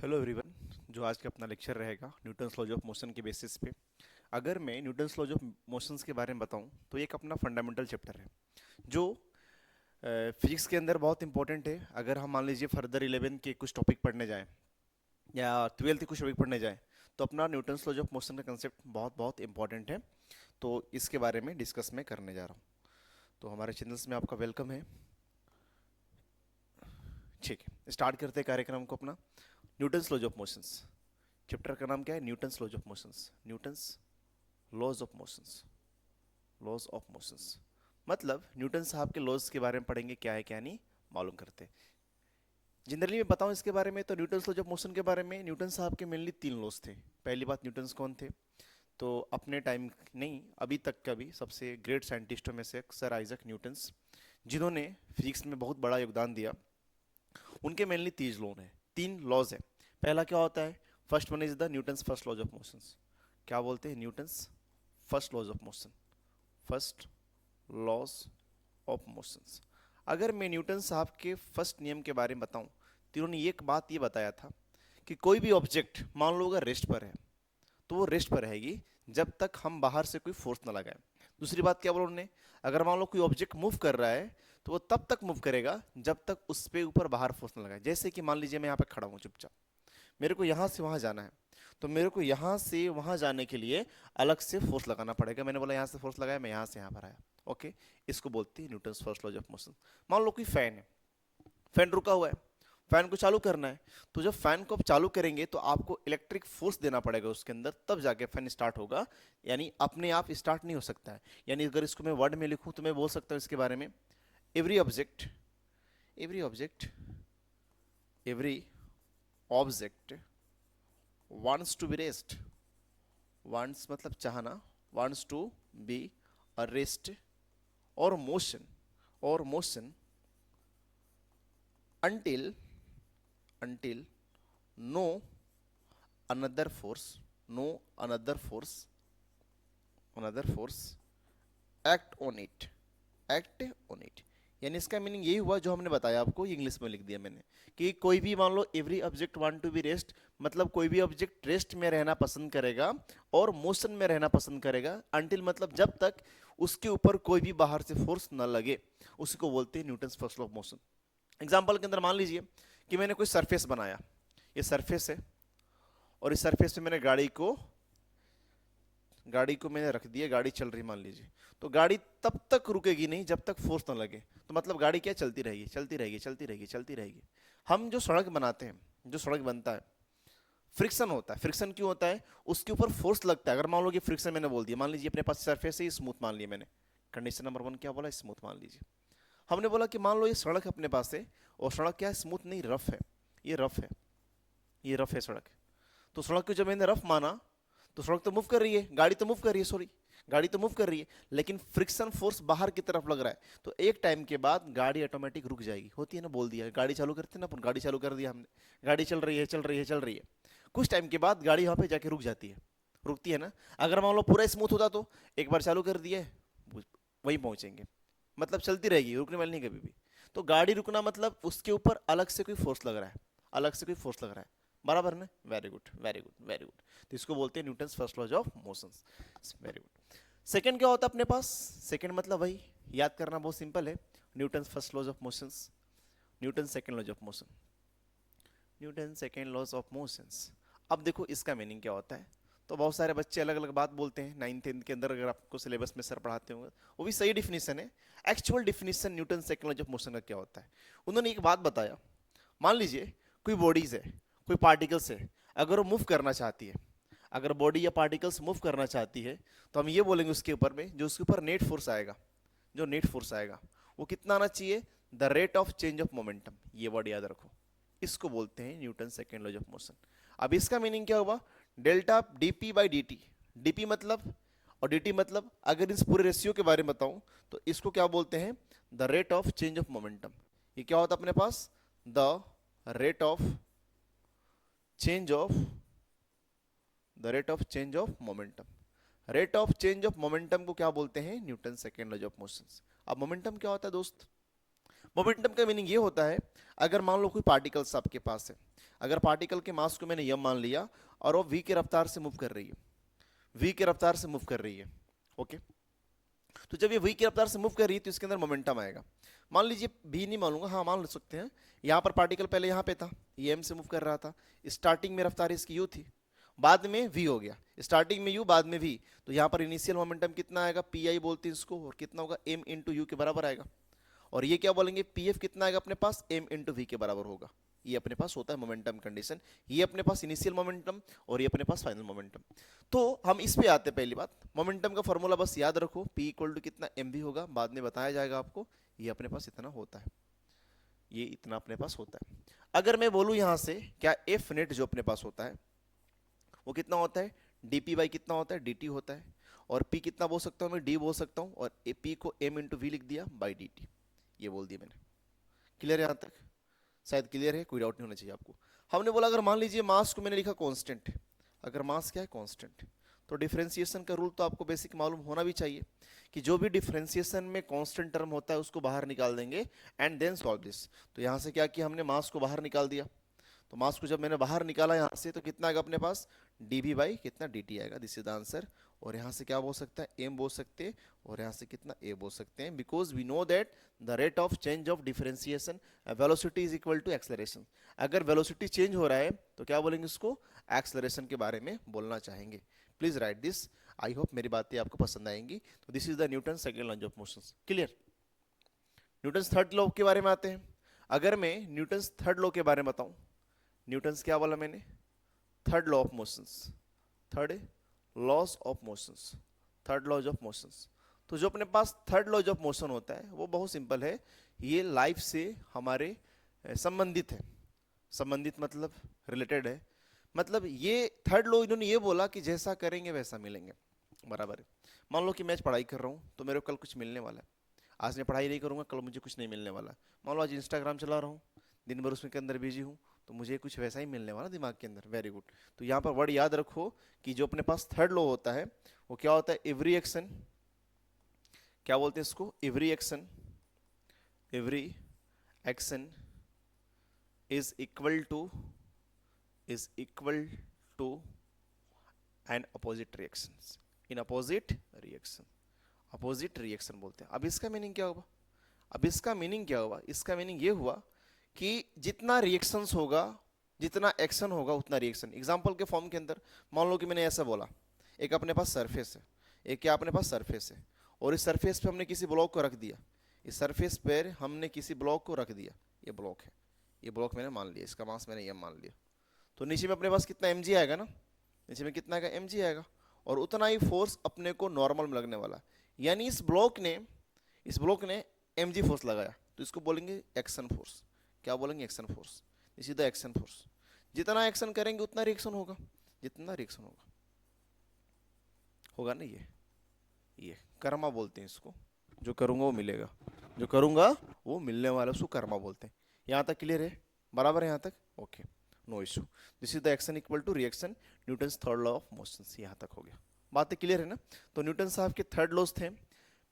Hello everyone. जो आज का अपना लेक्चर रहेगा न्यूटन्स लॉज ऑफ मोशन के बेसिस पे। अगर मैं न्यूटन्स लॉज ऑफ मोशंस के बारे में बताऊं तो ये एक अपना फंडामेंटल चैप्टर है जो फिजिक्स के अंदर बहुत इंपॉर्टेंट है। अगर हम मान लीजिए फर्दर 11 के कुछ टॉपिक पढ़ने जाएं या 12th के कुछ टॉपिक पढ़ने जाएं तो अपना न्यूटन्स लॉज ऑफ मोशन का कंसेप्ट बहुत बहुत इंपॉर्टेंट है। तो इसके बारे में डिस्कस मैं करने जा रहा हूँ। तो हमारे चैनल्स में आपका वेलकम है। ठीक है, स्टार्ट करते हैं कार्यक्रम को अपना। Newton's laws of motions. Chapter का नाम क्या है? Newton's laws of motions. Newton's laws of motions. Laws of motions मतलब न्यूटन साहब के लॉज के बारे में पढ़ेंगे, क्या है क्या नहीं मालूम करते हैं। जनरली मैं बताऊं इसके बारे में तो न्यूटन्स लॉज ऑफ मोशन के बारे में न्यूटन साहब के मेनली 3 लॉज थे। पहली बात, न्यूटन्स कौन थे? तो अपने टाइम नहीं, अभी तक का भी सबसे ग्रेट साइंटिस्टों में से एक सर आइजक न्यूटन्स, जिन्होंने फिजिक्स में बहुत बड़ा योगदान दिया। उनके मेनली 3 लॉ हैं, 3 लॉज है। पहला क्या होता है? First one is the Newton's first laws of motions. क्या बोलते हैं? Newton's first laws of motion. First laws of motions. अगर मैं न्यूटन साहब के फर्स्ट नियम के बारे में बताऊं तो इन्होंने एक बात ये बताया था कि कोई भी ऑब्जेक्ट मान लो अगर रेस्ट पर है तो वो रेस्ट पर रहेगी जब तक हम बाहर से कोई फोर्स ना लगाएं। दूसरी बात क्या बोला उन्होंने? अगर मान लो कोई ऑब्जेक्ट मूव कर रहा है तो वो तब तक मूव करेगा जब तक उस पे ऊपर बाहर फोर्स ना लगाए। जैसे कि मान लीजिए मैं यहाँ पे खड़ा हूँ चुपचाप, मेरे को यहाँ से वहाँ जाना है, तो मेरे को यहाँ से वहाँ जाने के लिए अलग से फोर्स लगाना पड़ेगा। मैंने बोला यहाँ से फोर्स लगाया, मैं यहाँ से यहाँ पर आया। ओके, इसको बोलते हैं Newton's first laws of motion. मान लो कोई फैन है, फैन रुका हुआ है, फैन को चालू करना है, तो जब फैन को आप चालू करेंगे तो आपको इलेक्ट्रिक फोर्स देना पड़ेगा उसके अंदर, तब जाके फैन स्टार्ट होगा। यानी अपने आप स्टार्ट नहीं हो सकता है। यानी अगर इसको मैं वर्ड में लिखूं तो मैं बोल सकता हूं इसके बारे में, every object, every object, every object wants to be rest। wants मतलब चाहना, wants to be a rest or motion, or motion until no another force, no another force act on it, act on it। यानी इसका meaning यही हुआ जो हमने बताया आपको, ये इंग्लिश में लिख दिया मैंने कि कोई भी मान लो every object want to be rest, मतलब कोई भी ऑब्जेक्ट रेस्ट में रहना पसंद करेगा और मोशन में रहना पसंद करेगा। अंटिल मतलब जब तक उसके ऊपर कोई भी बाहर से फोर्स न लगे, उसी को बोलते हैं Newton's first law of motion. Example के अंदर मान लीजिए कि मैंने कोई सरफेस बनाया, ये सरफेस है, और इस सरफेस पे मैंने गाड़ी को मैंने रख दिया, गाड़ी चल रही मान लीजिए, तो गाड़ी तब तक रुकेगी नहीं जब तक फोर्स ना लगे। तो मतलब गाड़ी क्या चलती रहेगी, चलती रहेगी, चलती रहेगी, चलती रहेगी। हम जो सड़क बनाते हैं, जो सड़क बनता है, फ्रिक्शन होता है। फ्रिक्शन क्यों होता है? उसके ऊपर फोर्स लगता है। अगर मान लो कि फ्रिक्शन मैंने बोल दिया, मान लीजिए अपने पास सरफेस है स्मूथ मान लिया मैंने, कंडीशन नंबर 1 क्या बोला? स्मूथ मान लीजिए। हमने बोला कि मान लो ये सड़क अपने पास है, और सड़क क्या है? स्मूथ नहीं, रफ है। ये रफ है, ये रफ है सड़क। तो सड़क को जब मैंने रफ माना तो सड़क तो मूव कर रही है, गाड़ी तो मूव कर रही है, सॉरी, गाड़ी तो मूव कर रही है, लेकिन फ्रिक्शन फोर्स बाहर की तरफ लग रहा है। तो एक टाइम के बाद गाड़ी ऑटोमेटिक रुक जाएगी। होती है ना, बोल दिया, गाड़ी चालू करते हैं ना अपन, गाड़ी चालू कर दिया हमने, गाड़ी चल रही है, चल रही है, चल रही है। कुछ टाइम के बाद गाड़ी वहां पे जाके रुक जाती है, रुकती है ना। अगर मान लो पूरा स्मूथ होता तो एक बार चालू कर दिए वहीं पहुंचेंगे, मतलब चलती रहेगी, रुकने वाली नहीं कभी भी। तो गाड़ी रुकना मतलब उसके ऊपर अलग से कोई फोर्स लग रहा है, अलग से कोई फोर्स लग रहा है, बराबर ना? Very good, very good, very good. तो इसको बोलते हैं Newton's first laws of motions. Very good. Second क्या होता है अपने पास? सेकंड मतलब वही याद करना बहुत सिंपल है, Newton's first laws of motions, Newton second laws of motion, Newton second laws of motions. अब देखो इसका मीनिंग क्या होता है। तो बहुत सारे बच्चे अलग अलग बात बोलते हैं, 9th 10th के अंदर अगर आपको सिलेबस में सर पढ़ाते होंगे, वो भी सही डिफिनीशन है। Actual definition Newton second laws of motion का क्या होता है, उन्होंने एक बात बताया। मान लीजिए कोई बॉडीज है, कोई पार्टिकल्स है, अगर वो मूव करना चाहती है, अगर बॉडी या पार्टिकल्स मूव करना चाहती है, तो हम ये बोलेंगे उसके ऊपर में, जो उसके ऊपर नेट फोर्स आएगा, जो नेट फोर्स आएगा वो कितना आना चाहिए? The rate of change of momentum. ये वर्ड याद रखो, इसको बोलते हैं Newton second laws of motion. अब इसका मीनिंग क्या हुआ? Delta DP by D T. DP मतलब और डी टी मतलब, अगर इस पूरे रेशियो के बारे में बताऊं तो इसको क्या बोलते हैं? The rate of change of momentum. ये क्या होता है अपने पास? The rate of change of, the rate of change of momentum. Rate of change of momentum को क्या बोलते हैं? Newton second laws of motion. अब मोमेंटम क्या होता है दोस्त? मोमेंटम का मीनिंग ये होता है, अगर मान लो कोई पार्टिकल्स आपके पास है, अगर पार्टिकल के मास को मैंने यम मान लिया और वो वी की रफ्तार से मूव कर रही है, वी की रफ्तार से मूव कर रही है, ओके। तो जब ये वी की रफ्तार से मूव कर रही है तो इसके अंदर मोमेंटम आएगा। मान लीजिए भी नहीं मानूंगा, हाँ मान सकते हैं, यहाँ पर पार्टिकल पहले यहाँ पे था, ये एम से मूव कर रहा था, स्टार्टिंग में रफ्तार इसकी यू थी, बाद में वी हो गया, स्टार्टिंग में यू बाद में वी, तो यहाँ पर इनिशियल मोमेंटम कितना आएगा, पी आई बोलते हैं इसको, और कितना होगा, एम इंटू यू के बराबर आएगा। और ये क्या बोलेंगे, पी एफ कितना आएगा अपने पास, एम इंटू वी के बराबर होगा। ये अपने पास होता है मोमेंटम कंडीशन, ये अपने पास इनिशियल मोमेंटम और ये अपने पास फाइनल मोमेंटम। तो हम इस पे आते हैं, पहली बात मोमेंटम का फॉर्मूला बस याद रखो, P इक्वल टू कितना एम वी होगा, बाद में बताया जाएगा आपको। ये अपने पास इतना होता है, ये इतना अपने पास होता है। अगर मैं बोलूं यहां से क्या एफ नेट जो अपने पास होता है वो कितना होता है, dp बाई कितना होता है, dt होता है। और p कितना बोल सकता हूं मैं, d बोल सकता हूं, और p को m इंटू वी लिख दिया बाई dt, ये बोल दिया मैंने। क्लियर है यहाँ तक, शायद क्लियर है, कोई डाउट नहीं होना चाहिए आपको। हमने बोला अगर मान लीजिए मास को मैंने लिखा कांस्टेंट, अगर मास क्या है कांस्टेंट, तो डिफरेंशिएशन का रूल तो आपको बेसिक मालूम होना भी चाहिए कि जो भी डिफरेंशिएशन में कांस्टेंट टर्म होता है उसको बाहर निकाल देंगे एंड देन सॉल्व दिस। तो यहाँ से क्या किया हमने, मास को बाहर निकाल दिया, तो मास को जब मैंने बाहर निकाला यहाँ से तो कितना आएगा अपने पास, डी बी बाई कितना डी टी आएगा, दिस इज द आंसर। और यहाँ से क्या बोल सकता है, एम बोल सकते हैं, और यहाँ से कितना ए बोल सकते हैं, because we know that the rate of change of differentiation velocity is equal to acceleration. अगर वेलोसिटी चेंज हो रहा है तो क्या बोलेंगे उसको, एक्सलरेशन के बारे में बोलना चाहेंगे। Please right this, I hope मेरी बातें आपको पसंद आएंगी। तो this is the Newton second law of motion. Clear. Newton third law के बारे में आते हैं। अगर मैं न्यूटन थर्ड लॉ के बारे में बताऊं, न्यूटन क्या बोला मैंने, third law of motions, third laws of motions, third laws of motions. तो जो अपने पास थर्ड लॉज ऑफ मोशन होता है वो बहुत सिंपल है, ये लाइफ से हमारे संबंधित है, संबंधित मतलब रिलेटेड है। मतलब ये थर्ड लॉ इन्होंने ये बोला कि जैसा करेंगे वैसा मिलेंगे, बराबर है। मान लो कि मैं आज पढ़ाई कर रहा हूँ तो मेरे को कल कुछ मिलने वाला है, आज मैं पढ़ाई नहीं करूँगा कल मुझे कुछ नहीं मिलने वाला। मान लो आज इंस्टाग्राम चला रहा हूँ, दिन भर उसमें के अंदर बिजी हूँ, तो मुझे कुछ वैसा ही मिलने वाला दिमाग के अंदर, वेरी गुड। तो यहाँ पर वर्ड याद रखो कि जो अपने पास थर्ड लॉ होता है वो क्या होता है, एवरी एक्शन, क्या बोलते हैं इसको, every action, every action is equal to an opposite reaction, in opposite reaction, opposite reaction बोलते हैं। अब इसका मीनिंग क्या हुआ, अब इसका मीनिंग क्या हुआ, इसका मीनिंग ये हुआ कि जितना रिएक्शंस होगा, जितना एक्शन होगा उतना रिएक्शन। एग्जांपल के फॉर्म के अंदर मान लो कि मैंने ऐसा बोला, एक अपने पास सरफेस है, एक क्या अपने पास सरफेस है, और इस सरफेस पे हमने किसी ब्लॉक को रख दिया, इस सरफेस पर हमने किसी ब्लॉक को रख दिया, ये ब्लॉक है, ये ब्लॉक मैंने मान लिया, इसका मास मैंने ये मान लिया, तो नीचे में अपने पास कितना एम आएगा ना, नीचे में कितना आएगा, एम आएगा, और उतना ही फोर्स अपने को नॉर्मल में लगने वाला। यानी इस ब्लॉक ने एम फोर्स लगाया, तो इसको बोलेंगे एक्शन फोर्स। क्या बोलेंगे, action force. This is the action force. जितना एक्शन करेंगे उतना रिएक्शन होगा, जितना रिएक्शन होगा ना, ये कर्मा बोलते हैं इसको, जो करूंगा वो मिलेगा, जो करूंगा वो मिलने वाला, उसको कर्मा बोलते हैं। यहाँ तक क्लियर है, बराबर है यहाँ तक, okay, no issue. This is the action equal to reaction, Newton's third law of motion. यहाँ तक हो गया, बातें क्लियर है ना। तो न्यूटन साहब के थर्ड लॉज थे,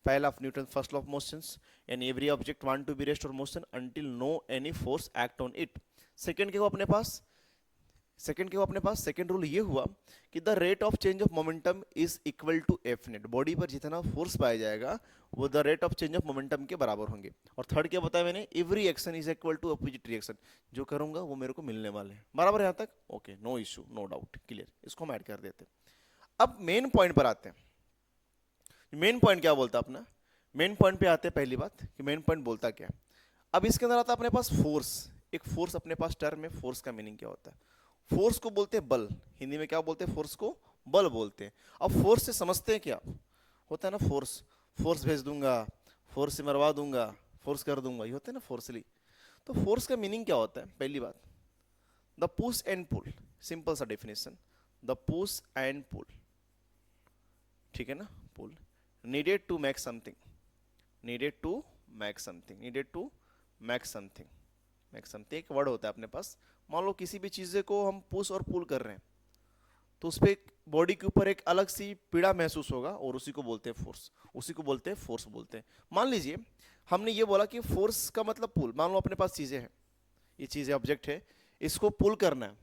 पहला of Newton first law of motions, and every object want to be rest और motion until no any force act on it. Second के वो अपने पास, सेकंड रूल ये हुआ कि the rate of change of momentum is equal to F net. Body पर जितना फोर्स पाया जाएगा वो the rate of change of momentum के बराबर होंगे। और थर्ड क्या बताया मैंने, every action is equal to opposite reaction, जो करूंगा वो मेरे को मिलने वाले हैं, बराबर है यहाँ तक, okay, no issue, no doubt, clear. इसको हम ऐड कर देते हैं। अब मेन पॉइंट पर आते हैं। मेन पॉइंट क्या बोलता है अपना, मेन पॉइंट पे आते हैं। पहली बात कि मेन पॉइंट बोलता क्या है। अब इसके अंदर आता है अपने पास फोर्स, एक फोर्स अपने पास टर्म है। फोर्स का मीनिंग क्या होता है, फोर्स को बोलते हैं बल, हिंदी में क्या बोलते हैं, फोर्स को बल बोलते हैं। अब फोर्स से समझते हैं क्या होता है ना, फोर्स भेज दूंगा, फोर्स से मरवा दूंगा, फोर्स कर दूंगा, ये होता है ना फोर्सली। तो फोर्स का मीनिंग क्या होता है, पहली बात the push and pull, simple सा definition, the push and pull, ठीक है ना, pull needed to make something, needed to make something, needed to make something, make something एक वर्ड होता है अपने पास। मान लो किसी भी चीज़ को हम पुश और पुल कर रहे हैं, तो उस पर बॉडी के ऊपर एक अलग सी पीड़ा महसूस होगा और उसी को बोलते हैं फोर्स, उसी को बोलते हैं फोर्स बोलते हैं। मान लीजिए हमने ये बोला कि फोर्स का मतलब पुल, मान लो अपने पास चीज़ें हैं, ये चीज़ें ऑब्जेक्ट है, इसको पुल करना है,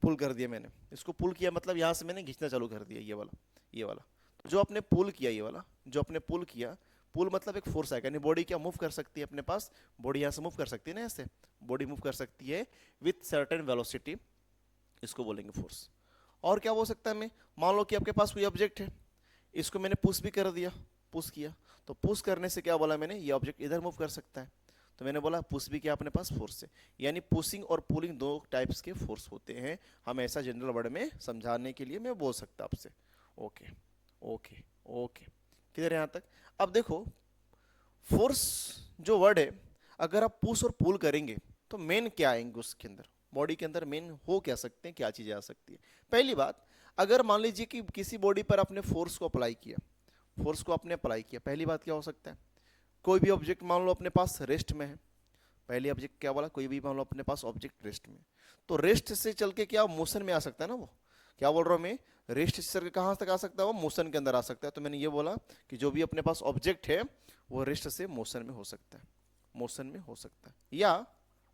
पुल कर दिया मैंने, इसको पुल किया मतलब यहाँ से मैंने खींचना चालू कर दिया, ये वाला जो आपने पुल किया, ये वाला जो आपने पुल किया, पुल मतलब एक फोर्स आएगा, यानी बॉडी क्या मूव कर सकती है अपने पास, बॉडी यहाँ से मूव कर सकती है ना, ऐसे बॉडी मूव कर सकती है विथ सर्टेन वेलोसिटी, इसको बोलेंगे फोर्स। और क्या हो सकता है, मैं मान लो कि आपके पास कोई ऑब्जेक्ट है, इसको मैंने पुश भी कर दिया, पुश किया, तो पुश करने से क्या बोला मैंने, ये ऑब्जेक्ट इधर मूव कर सकता है, तो मैंने बोला पुश भी क्या अपने पास फोर्स है। यानी पुशिंग और पुलिंग दो टाइप्स के फोर्स होते हैं, हम ऐसा जनरल वर्ड में समझाने के लिए मैं बोल सकता आपसे। ओके ओके ओके, किधर है यहाँ तक। अब देखो फोर्स जो वर्ड है, अगर आप पुश और पुल करेंगे तो मेन क्या आएंगे उसके अंदर, बॉडी के अंदर मेन हो क्या सकते हैं, क्या चीज़ें आ सकती है। पहली बात, अगर मान लीजिए कि किसी बॉडी पर आपने फोर्स को अप्लाई किया, फोर्स को आपने अप्लाई किया, पहली बात क्या हो सकता है, कोई भी ऑब्जेक्ट मान लो अपने पास रेस्ट में है, पहले ऑब्जेक्ट क्या बोला, कोई भी मान लो अपने पास ऑब्जेक्ट रेस्ट में, तो रेस्ट से चल के क्या मोशन में आ सकता है ना, वो क्या बोल रहा हूँ मैं, रेस्ट से चल के कहाँ तक आ सकता है, वो मोशन के अंदर आ सकता है। तो मैंने ये बोला कि जो भी अपने पास ऑब्जेक्ट है वो रेस्ट से मोशन में हो सकता है, मोशन में हो सकता है। या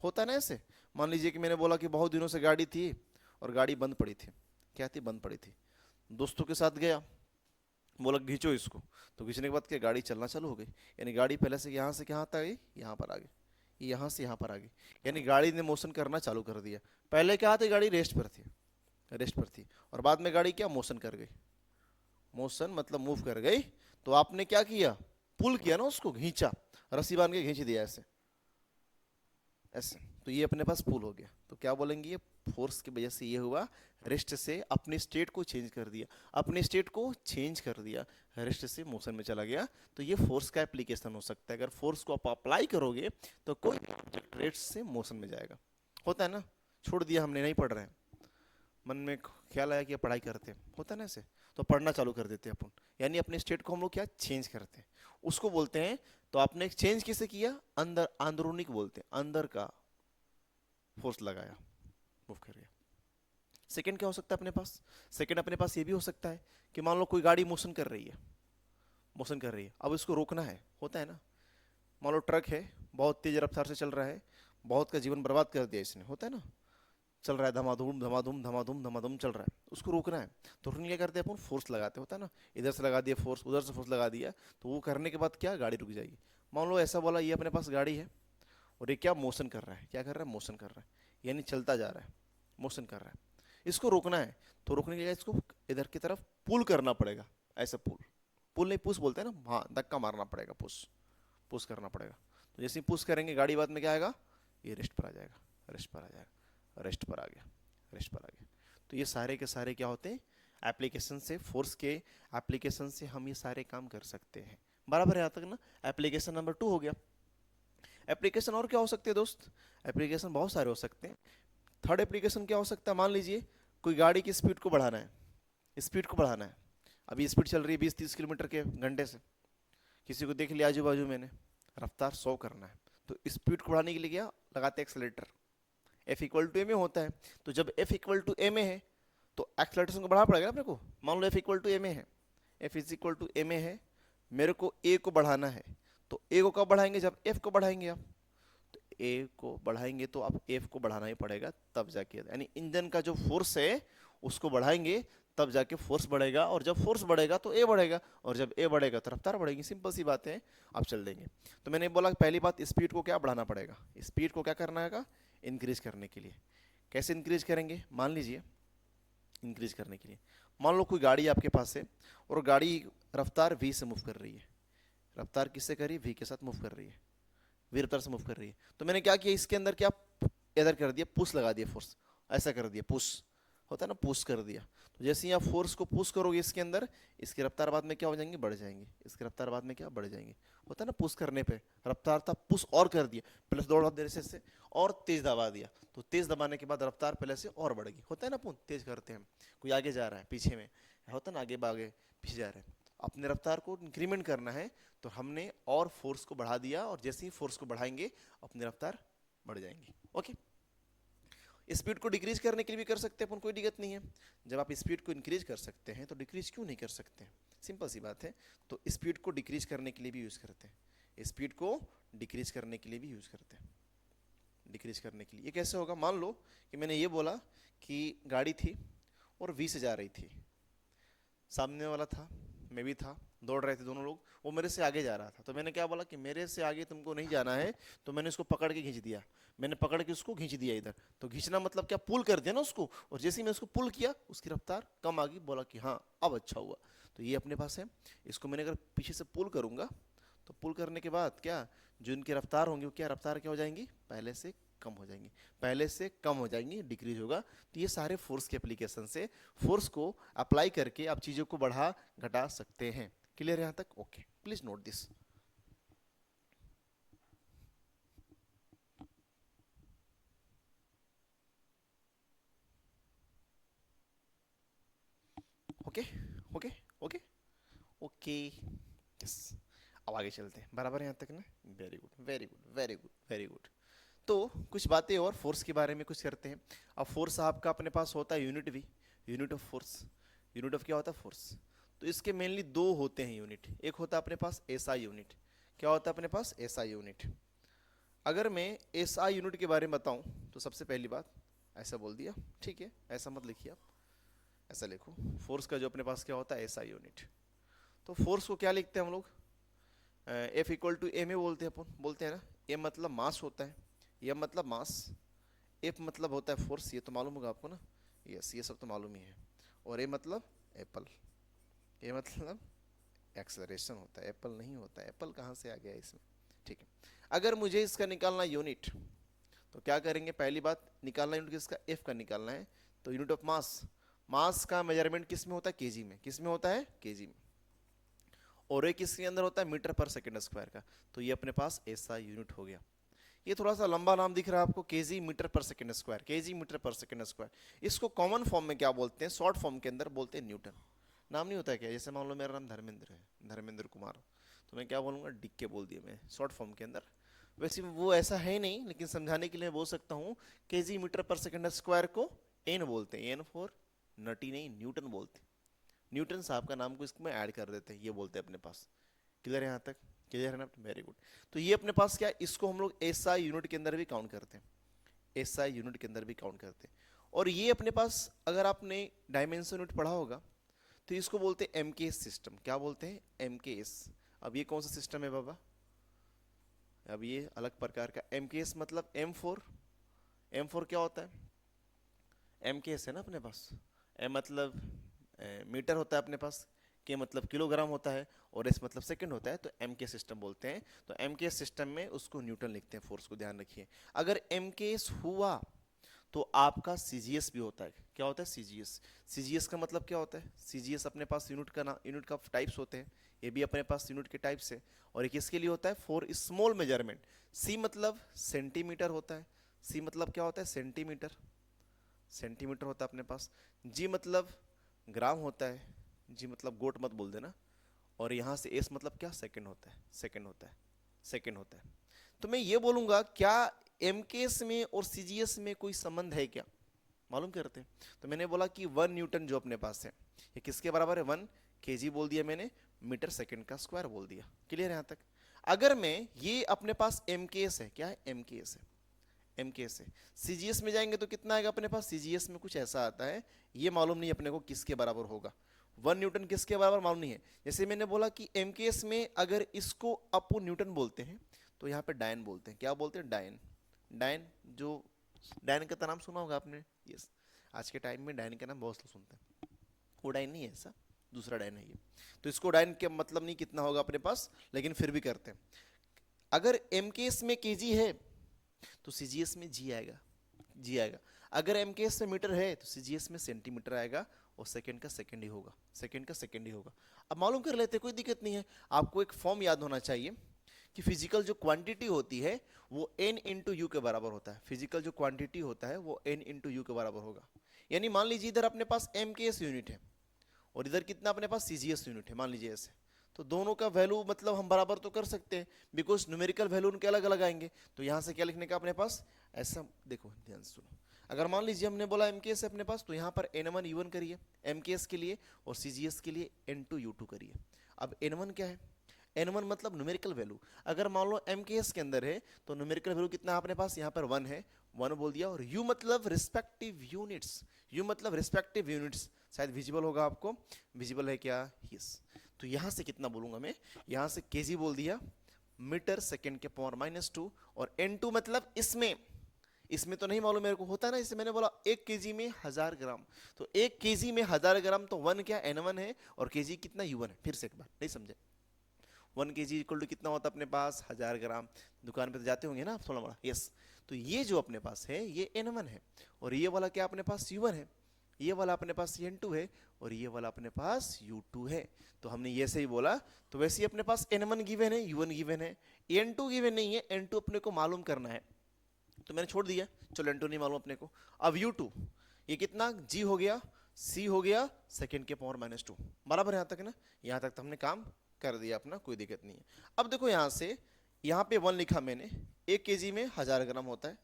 होता है ना ऐसे, मान लीजिए कि मैंने बोला कि बहुत दिनों से गाड़ी थी और गाड़ी बंद पड़ी थी, क्या थी, बंद पड़ी थी, दोस्तों के साथ गया, बोला खींचो इसको, तो खींचने के बाद क्या गाड़ी चलना चालू हो गई, यानी गाड़ी पहले से यहाँ तक आ गई, यहाँ पर आ गई, यहाँ से यहाँ पर आ गई, यानी गाड़ी ने मोशन करना चालू कर दिया। पहले क्या थी, गाड़ी रेस्ट पर थी, रेस्ट पर थी, और बाद में गाड़ी क्या मोशन कर गई, मोशन मतलब मूव कर गई, तो आपने क्या किया, पुल किया ना, उसको खींचा, रस्सी बांध के खींच दिया ऐसे ऐसे, तो ये अपने पास पुल हो गया। तो क्या बोलेंगे, ये फोर्स की वजह से ये हुआ, रेस्ट से अपनी स्टेट को चेंज कर दिया, अपने स्टेट को चेंज कर दिया, रेस्ट से मोशन में चला गया, तो ये फोर्स का एप्लीकेशन हो सकता है। अगर फोर्स को आप अप्लाई करोगे तो कोई ऑब्जेक्ट रेस्ट से मोशन में जाएगा, होता है ना, छोड़ दिया हमने, नहीं पढ़ रहे हैं, मन में ख्याल आया कि पढ़ाई करते हैं, होता है ना ऐसे, तो पढ़ना चालू कर देते हैं अपन, यानी अपने स्टेट को हम लोग क्या चेंज करते हैं, उसको बोलते हैं। तो आपने चेंज किसे किया, अंदर, अंदरूनी को बोलते हैं, अंदर का फोर्स लगाया, मूव कर गया। सेकंड क्या हो सकता है अपने पास, सेकंड अपने पास ये भी हो सकता है कि मान लो कोई गाड़ी मोशन कर रही है, मोशन कर रही है, अब इसको रोकना है, होता है ना, मान लो ट्रक है, बहुत तेज रफ्तार से चल रहा है, बहुत का जीवन बर्बाद कर दिया इसने, होता है ना, चल रहा है धमाधूम धमाधूम धमाधूम धमाधूम चल रहा है, उसको रोकना है, तो रोकने क्या करते हैं अपन, फोर्स लगाते, होता है ना, इधर से लगा दिया फोर्स, उधर से फोर्स लगा दिया, तो वो करने के बाद क्या, गाड़ी रुक जाएगी। मान लो ऐसा बोला, ये अपने पास गाड़ी है और ये क्या मोशन कर रहा है, क्या कर रहा है, मोशन कर रहा है, यानी चलता जा रहा है, मोशन कर रहा है, इसको रोकना है, तो रोकने के लिए इसको इधर की तरफ पुल करना पड़ेगा, ऐसा पुल, पुल नहीं पुश बोलते हैं ना, हाँ धक्का मारना पड़ेगा, पुश, पुश करना पड़ेगा। तो जैसे ही पुश करेंगे गाड़ी बाद में क्या आएगा, ये रेस्ट पर आ जाएगा, रेस्ट पर आ जाएगा, रेस्ट पर आ गया, रेस्ट पर आ गया। तो ये सारे के सारे क्या होते हैं, एप्लीकेशन से, फोर्स के एप्लीकेशन से हम ये सारे काम कर सकते हैं, बराबर है यहाँ तक ना। एप्लीकेशन नंबर 2 हो गया। एप्लीकेशन और क्या हो सकते हैं दोस्त, एप्लीकेशन बहुत सारे हो सकते हैं। थर्ड एप्लीकेशन क्या हो सकता है, मान लीजिए कोई गाड़ी की स्पीड को बढ़ाना है, स्पीड को बढ़ाना है, अभी स्पीड चल रही है 20-30 किलोमीटर के घंटे से, किसी को देख लिया आजू बाजू मैंने, रफ्तार 100 करना है, तो स्पीड को बढ़ाने के लिए क्या लगाते हैं, accelerator, F equal to M A होता है, तो जब F equal to M A है तो एक्सेलरेशन को बढ़ाना पड़ेगा अपने को। मान लो F equal to M A है, F is equal to M A है, मेरे को ए को बढ़ाना है, तो ए को कब बढ़ाएंगे, जब एफ को बढ़ाएंगे आप, तो ए को बढ़ाएंगे तो अब एफ को बढ़ाना ही पड़ेगा तब जाके, यानी इंजन का जो फोर्स है उसको बढ़ाएंगे तब जाके फोर्स बढ़ेगा, और जब फोर्स बढ़ेगा तो ए बढ़ेगा, और जब ए बढ़ेगा तो रफ्तार बढ़ेगी, सिंपल सी बात है, आप चल देंगे। तो मैंने बोला पहली बात, स्पीड को क्या बढ़ाना पड़ेगा, स्पीड को क्या करना है, इंक्रीज करने के लिए। कैसे इंक्रीज करेंगे, मान लीजिए इंक्रीज करने के लिए, मान लो कोई गाड़ी आपके पास है और गाड़ी रफ्तार v से मूव कर रही है, रफ्तार किससे कर रही है, v के साथ मूव कर रही है, v रफ्तार से मूव कर रही है, तो मैंने क्या किया, इसके अंदर क्या इधर कर दिया, पुश लगा दिया, फोर्स ऐसा कर दिया, पुश होता है ना, पुश कर दिया, तो जैसे ही आप फोर्स को पुश करोगे इसके अंदर, इसकी रफ्तार बाद में क्या हो जाएंगे, बढ़ जाएंगे, इसकी रफ्तार बाद में क्या बढ़ जाएंगे, होता है ना, पुश करने पे रफ्तार था, पुश और कर दिया, प्लस दौड़ा देने से और तेज दबा दिया, तो तेज दबाने के बाद रफ्तार पहले से और बढ़ गई, होता है ना, अपन तेज करते हैं, कोई आगे जा रहा है पीछे में, होता है ना, आगे बागे पीछे जा रहे हैं, अपने रफ्तार को इंक्रीमेंट करना है, तो हमने और फोर्स को बढ़ा दिया, और जैसे ही फोर्स को बढ़ाएंगे अपनी रफ्तार बढ़ जाएंगी। ओके, स्पीड को डिक्रीज करने के लिए भी कर सकते हैं अपन, कोई दिक्कत नहीं है। जब आप स्पीड को इंक्रीज कर सकते हैं तो डिक्रीज क्यों नहीं कर सकते हैं? सिंपल सी बात है। तो स्पीड को डिक्रीज करने के लिए भी यूज़ करते हैं, स्पीड को डिक्रीज करने के लिए भी यूज़ करते हैं। डिक्रीज करने के लिए ये कैसे होगा? मान लो कि मैंने ये बोला कि गाड़ी थी और 20 से जा रही थी, सामने वाला था, मैं भी था, दौड़ रहे थे दोनों लोग, वो मेरे से आगे जा रहा था। तो मैंने क्या बोला कि मेरे से आगे तुमको नहीं जाना है, तो मैंने उसको पकड़ के खींच दिया, मैंने पकड़ के उसको खींच दिया इधर। तो खींचना मतलब क्या? पुल कर दिया ना उसको। और जैसे ही मैं उसको पुल किया उसकी रफ्तार कम आ गई, बोला कि हाँ अब अच्छा हुआ। तो ये अपने पास है। इसको मैंने अगर पीछे से पुल करूँगा तो पुल करने के बाद क्या, जो इनकी रफ्तार होंगी वो क्या रफ्तार क्या हो जाएंगी? पहले से कम हो जाएंगी, पहले से कम हो जाएंगी, डिक्रीज होगा। तो ये सारे फोर्स के एप्लीकेशन से फोर्स को अप्लाई करके आप चीज़ों को बढ़ा घटा सकते हैं। क्लियर है यहाँ तक? Okay, please note this. Okay okay okay okay, yes. अब आगे चलते हैं, बराबर है यहाँ तक ना? Very good very good very good very good. तो कुछ बातें और फोर्स के बारे में कुछ करते हैं। अब फोर्स आपका अपने पास होता है यूनिट भी, unit of force. Unit of क्या होता है? फोर्स। तो इसके मेनली दो होते हैं यूनिट। एक होता है अपने पास एसआई यूनिट। क्या होता है अपने पास? SI unit. अगर मैं एसआई यूनिट के बारे में बताऊं तो सबसे पहली बात, ऐसा बोल दिया, ठीक है, ऐसा मत लिखिए आप, ऐसा लिखो। फोर्स का जो अपने पास क्या होता है? SI unit. तो फोर्स को क्या लिखते हैं हम लोग? F equal to M A बोलते हैं अपन, बोलते हैं ना। ए मतलब मास होता है, एम मतलब मास, एफ मतलब होता है फोर्स, ये तो मालूम होगा आपको ना। यस, ये सब तो मालूम ही है। और ए मतलब एप्पल, ए मतलब एक्सेलरेशन होता है, एप्पल नहीं होता है। एप्पल कहाँ से आ गया इसमें? ठीक है। अगर मुझे इसका निकालना यूनिट, तो क्या करेंगे? पहली बात, निकालना यूनिट किसका? एफ का निकालना है। तो यूनिट ऑफ मास, मास का मेजरमेंट किस में होता है? केजी में। किस में होता है? केजी में। और एक किसके अंदर होता है? मीटर पर सेकंड स्क्वायर का। तो ये अपने पास ऐसा यूनिट हो गया। ये थोड़ा सा लंबा नाम दिख रहा है आपको, केजी मीटर पर सेकंड स्क्वायर, केजी मीटर पर सेकंड स्क्वायर। इसको कॉमन फॉर्म में क्या बोलते हैं? शॉर्ट फॉर्म के अंदर बोलते हैं न्यूटन। नाम नहीं होता है क्या? जैसे मान लो मेरा नाम धर्मेंद्र है, धर्मेंद्र कुमार, तो मैं क्या बोलूँगा? डिक्के बोल दिया मैं शॉर्ट फॉर्म के अंदर। वैसे वो ऐसा है नहीं, लेकिन समझाने के लिए बोल सकता हूँ, केजी मीटर पर सेकंड स्क्वायर को एन बोलते हैं, एन फॉर नटी नहीं, न्यूटन बोलते हैं। न्यूटन साहब का नाम को इसमें ऐड कर देते हैं, ये बोलते हैं अपने पास। क्लियर है यहाँ तक? क्लियर है ना? Very good. तो ये अपने पास क्या है? इसको हम लोग एसआई यूनिट के अंदर भी काउंट करते हैं, एसआई यूनिट के अंदर भी काउंट करते हैं। और ये अपने पास, अगर आपने डायमेंशन यूनिट पढ़ा होगा, तो इसको बोलते हैं एमकेएस सिस्टम। क्या बोलते हैं? एमकेएस। अब ये कौन सा सिस्टम है बाबा? अब ये अलग प्रकार का एमकेएस मतलब एम फोर। एम फोर क्या होता है? एमकेएस है ना अपने पास। एम मतलब मीटर होता है अपने पास, के मतलब किलोग्राम होता है, और एस मतलब सेकंड होता है। तो एम के सिस्टम बोलते हैं। तो एम के सिस्टम में उसको न्यूटन लिखते हैं, फोर्स को ध्यान रखिए। अगर एम के हुआ तो आपका सीजीएस भी होता है। क्या होता है? सीजीएस। सीजीएस का मतलब क्या होता है? सीजीएस अपने पास यूनिट का ना, यूनिट का टाइप्स होते हैं, ये भी अपने पास यूनिट के टाइप्स है। और एक इसके लिए होता है फॉर स्मॉल मेजरमेंट। सी मतलब सेंटीमीटर होता है। सी मतलब क्या होता है? सेंटीमीटर, सेंटीमीटर होता है अपने पास। जी मतलब ग्राम होता है, जी मतलब गोट मत बोल देना। और यहाँ से एस मतलब क्या? सेकंड होता है, सेकंड होता है, सेकंड होता है। तो मैं ये बोलूँगा, क्या एमकेएस में और सीजीएस में कोई संबंध है क्या? मालूम करते हैं। तो मैंने बोला कि 1 न्यूटन जो अपने पास है, ये किसके बराबर है? 1 केजी बोल दिया मैंने, मीटर सेकंड का स्क्वायर बोल दिया। क्लियर है यहाँ तक? अगर मैं ये अपने पास एमकेएस है, क्या है? एमकेएस है, एमकेएस है। सीजीएस में जाएंगे तो कितना आएगा अपने पास? सीजीएस में कुछ ऐसा आता है, ये मालूम नहीं अपने को किसके बराबर होगा। 1 न्यूटन किसके बराबर मालूम नहीं है। जैसे मैंने बोला कि एमकेएस में अगर इसको अपो न्यूटन बोलते हैं, तो यहाँ पे डायन बोलते हैं। क्या बोलते हैं? डायन। डायन, जो डायन का तो नाम सुना होगा आपने। यस, आज के टाइम में डायन का नाम बहुत लोग सुनते हैं। वो डायन नहीं है, ऐसा दूसरा डायन है ये। तो इसको डायन के मतलब नहीं कितना होगा अपने पास, लेकिन फिर भी करते हैं। अगर एमकेएस में केजी है तो सीजीएस में जी आएगा, जी आएगा। अगर एमकेएस में मीटर है तो सीजीएस में सेंटीमीटर आएगा, और सेकंड का सेकंड ही होगा, सेकंड का सेकंड ही होगा। अब मालूम कर लेते, कोई दिक्कत नहीं है। आपको एक फॉर्म याद होना चाहिए कि फिजिकल जो क्वांटिटी होती है वो n इंटू यू के बराबर होता है। फिजिकल जो क्वांटिटी होता है वो n इंटू यू के बराबर होगा। यानी मान लीजिए इधर अपने पास एमकेएस यूनिट है और इधर कितना अपने पास? सीजीएस यूनिट है, मान लीजिए ऐसे। तो दोनों का वैल्यू मतलब हम बराबर तो कर सकते हैं, बिकॉज न्यूमेरिकल वैल्यू उनके अलग अलग आएंगे। तो यहाँ से क्या लिखने का अपने पास? ऐसा देखो, ध्यान से सुनो। अगर मान लीजिए हमने बोला MKS है अपने पास, तो यहाँ पर N1 U1 करिए MKS के लिए, और CGS के लिए N2 U2 करिए। अब N1 क्या है? N1 मतलब न्यूमेरिकल वैल्यू। अगर मान लो MKS के अंदर है तो न्यूमेरिकल वैल्यू कितना है अपने पास? यहाँ पर 1 है, 1 बोल दिया। और U मतलब रिस्पेक्टिव यूनिट्स, U मतलब रिस्पेक्टिव यूनिट्स, शायद विजिबल होगा आपको, विजिबल है क्या? यस। तो यहाँ से कितना बोलूंगा मैं? यहाँ से केजी बोल दिया, मीटर सेकेंड के पावर -2। और N2 मतलब इसमें तो नहीं मालूम मेरे को, होता है ना, इससे मैंने बोला 1 केजी में 1000 ग्राम, तो 1 केजी में 1000 ग्राम, तो 1 क्या? N1 है, और केजी कितना? U1 है। फिर से एक बार, नहीं समझे? 1 केजी इक्वल टू कितना होता है अपने पास? 1000 ग्राम। दुकान पे तो जाते होंगे ना आप थोड़ा बड़ा, यस। तो ये जो अपने पास है ये N1 है, और ये वाला क्या अपने पास? U1 है। ये वाला अपने पास N2 है, और ये वाला अपने पास U2 है। तो हमने ये से ही बोला, तो वैसे ही अपने पास N1 गिवन है, U1 गिवन है, N2 गिवन नहीं है, N2 अपने को मालूम करना है, तो मैंने छोड़ दिया, चलो N2 नहीं मालूम अपने को। अब U2 ये कितना? G हो गया, C हो गया, सेकेंड के पावर -2, बराबर यहाँ तक ना? यहाँ तक तो हमने काम कर दिया अपना, कोई दिक्कत नहीं है। अब देखो यहाँ से, यहाँ पे 1 लिखा मैंने, 1 केजी में 1000 ग्राम होता है,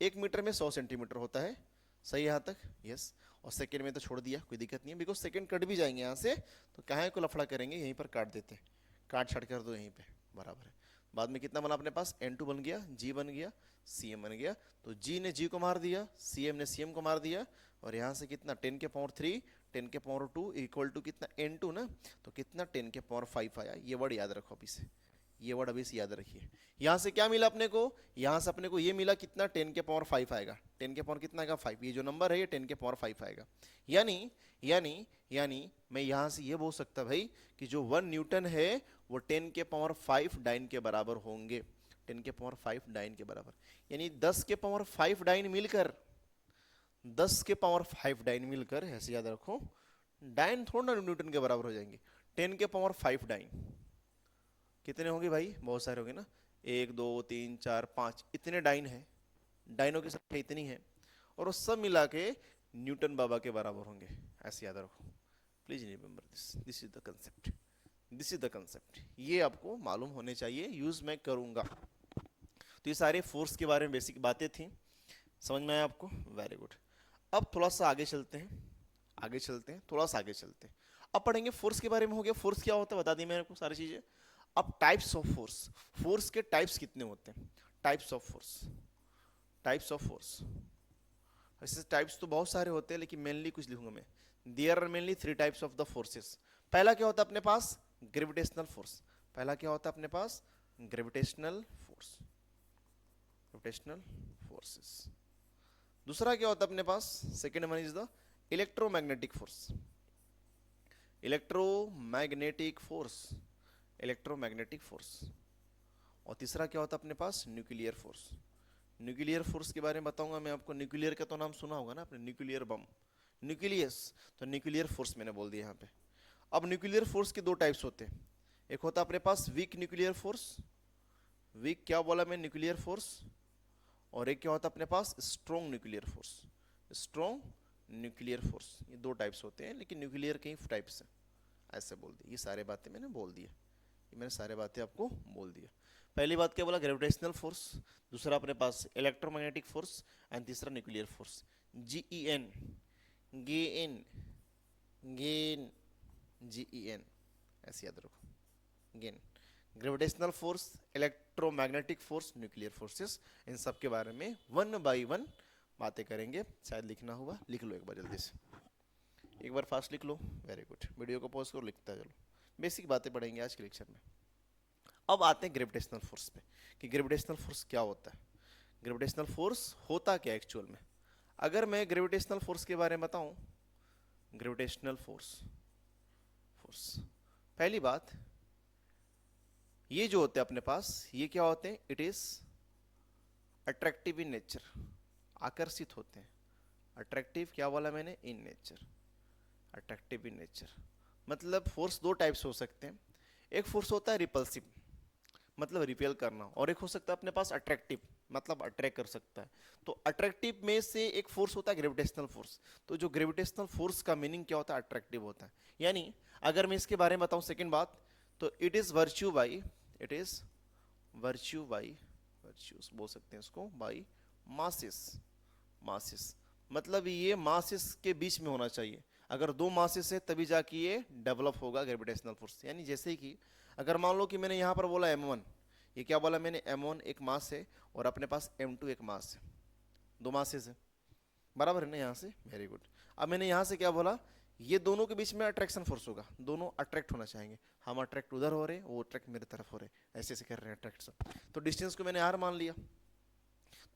1 मीटर में 100 सेंटीमीटर होता है, सही यहाँ तक? यस। और सेकेंड में तो छोड़ दिया, कोई दिक्कत नहीं है, बिकॉज सेकेंड कट भी जाएंगे यहाँ से, तो कहाँ को लफड़ा करेंगे, यहीं पर काट देते हैं, काट छाट कर दो यहीं पे, बराबर है। बाद में कितना बना अपने पास? N2 बन गया, G बन गया, CM बन गया। तो G ने G को मार दिया, CM ने CM को मार दिया, और यहाँ से कितना? 10 के पावर 3, 10 के पावर 2 इक्वल टू कितना? N2 ना, तो कितना? 10 के पावर 5 आया। ये वर्ड याद रखो अभी से, ये वर्ड अभी से याद रखिए। यहाँ से क्या मिला अपने को? यहाँ से अपने को ये मिला कितना? 10 के पावर 5 आएगा। 10 के पावर कितना आएगा? 5। ये जो नंबर है ये 10 के पावर 5 आएगा। यानी यानी यानी मैं यहाँ से ये बोल सकता भाई कि जो 1 न्यूटन है वो 10 के पावर 5 डाइन के बराबर होंगे, 10 के पावर 5 डाइन के बराबर। यानी 10 के पावर 5 डाइन मिलकर, 10 के पावर 5 डाइन मिलकर, ऐसे याद रखो, डाइन थोड़ा ना न्यूटन के बराबर हो जाएंगे। 10 के पावर 5 डाइन कितने होंगे भाई? बहुत सारे होंगे ना, 1 2 3 4 5, इतने डाइन है, डाइनों की संख्या इतनी है, और वो सब मिला के न्यूटन बाबा के बराबर होंगे, ऐसे याद रखो। Please remember this, this is the concept, this is the concept. ये आपको मालूम होने चाहिए, यूज मैं करूंगा। तो ये सारे फोर्स के बारे में बेसिक बातें थी, समझ में आया आपको? Very good. अब थोड़ा सा आगे चलते हैं, आगे चलते हैं, थोड़ा सा आगे चलते हैं। अब पढ़ेंगे फोर्स के बारे में। हो गया फोर्स क्या होता है, बता दी मैंने आपको सारी चीजें। अब टाइप्स ऑफ फोर्स, फोर्स के टाइप्स कितने होते हैं? Types of force, types of force, ऐसे टाइप्स तो बहुत सारे होते हैं, लेकिन मेनली कुछ लिखूंगा मैं। There are mainly 3 types of the forces. पहला क्या होता है अपने पास? Gravitational force. पहला क्या होता है अपने पास? Gravitational force, gravitational forces. दूसरा क्या होता है अपने पास? Second one is the electromagnetic force, electromagnetic force, electromagnetic force. और तीसरा क्या होता है अपने पास? Nuclear force. न्यूक्लियर फोर्स के बारे में बताऊंगा मैं आपको। न्यूक्लियर का तो नाम सुना होगा ना आपने, न्यूक्लियर बम, न्यूक्लियस, तो न्यूक्लियर फोर्स मैंने बोल दिया यहाँ पे। अब न्यूक्लियर फोर्स के 2 टाइप्स होते हैं। एक होता है अपने पास वीक न्यूक्लियर फोर्स, वीक क्या बोला मैं? Nuclear force. और एक क्या होता है अपने पास? Strong nuclear force, strong nuclear force. ये 2 टाइप्स होते हैं, लेकिन न्यूक्लियर के ही टाइप्स हैं, ऐसे बोल दिए। ये सारे बातें मैंने बोल दिया, ये मैंने सारे बातें आपको बोल दिया। पहली बात क्या बोला? Gravitational force. दूसरा अपने पास इलेक्ट्रोमैग्नेटिक फोर्स, एंड तीसरा nuclear force. GEN, gain, gain, GEN, ऐसे याद रखो, gain. Gravitational force, electromagnetic force, nuclear forces, इन सब के बारे में 1 बाई 1 बातें करेंगे। शायद लिखना हुआ, लिख लो एक बार जल्दी से, एक बार फास्ट लिख लो। वेरी गुड, वीडियो को पॉज करो, लिखता चलो। बेसिक बातें पढ़ेंगे आज के लेक्चर में। अब आते हैं ग्रेविटेशनल फोर्स पे, कि ग्रेविटेशनल फोर्स क्या होता है। ग्रेविटेशनल फोर्स होता क्या एक्चुअल में? अगर मैं ग्रेविटेशनल फोर्स के बारे में बताऊं, ग्रेविटेशनल फोर्स, फोर्स, पहली बात, ये जो होते हैं अपने पास, ये क्या होते हैं? It is attractive in nature, आकर्षित होते हैं। अट्रैक्टिव क्या बोला मैंने? In nature, attractive in nature. मतलब फोर्स 2 टाइप्स हो सकते हैं। एक फोर्स होता है रिपल्सिव, मतलब रिपेल करना, और एक हो सकता है अपने पास अट्रैक्टिव, मतलब अट्रैक्ट कर सकता है। तो अट्रैक्टिव में से एक फोर्स होता है ग्रेविटेशनल फोर्स। तो जो ग्रेविटेशनल फोर्स का मीनिंग क्या होता है? अट्रैक्टिव होता है। यानी अगर मैं इसके बारे में बताऊं, सेकंड बात, तो it is virtue by, it is virtue by, virtues बोल सकते हैं इसको, बाई मासेस, मासेस, मतलब ये मासेस के बीच में होना चाहिए। अगर दो मासेस है तभी जाके ये डेवलप होगा ग्रेविटेशनल फोर्स। यानी जैसे कि अगर मान लो कि मैंने यहाँ पर बोला m1, ये क्या बोला मैंने, m1 एक मास है और अपने पास m2 एक मास है, दो मासेस है, बराबर है ना यहाँ से, वेरी गुड। अब मैंने यहाँ से क्या बोला, ये दोनों के बीच में अट्रैक्शन फोर्स होगा, दोनों अट्रैक्ट होना चाहेंगे, हम अट्रैक्ट उधर हो रहे हैं, वो अट्रैक्ट मेरे तरफ हो रहे हैं, ऐसे ऐसे कर रहे हैं अट्रैक्शन। तो डिस्टेंस को मैंने r मान लिया,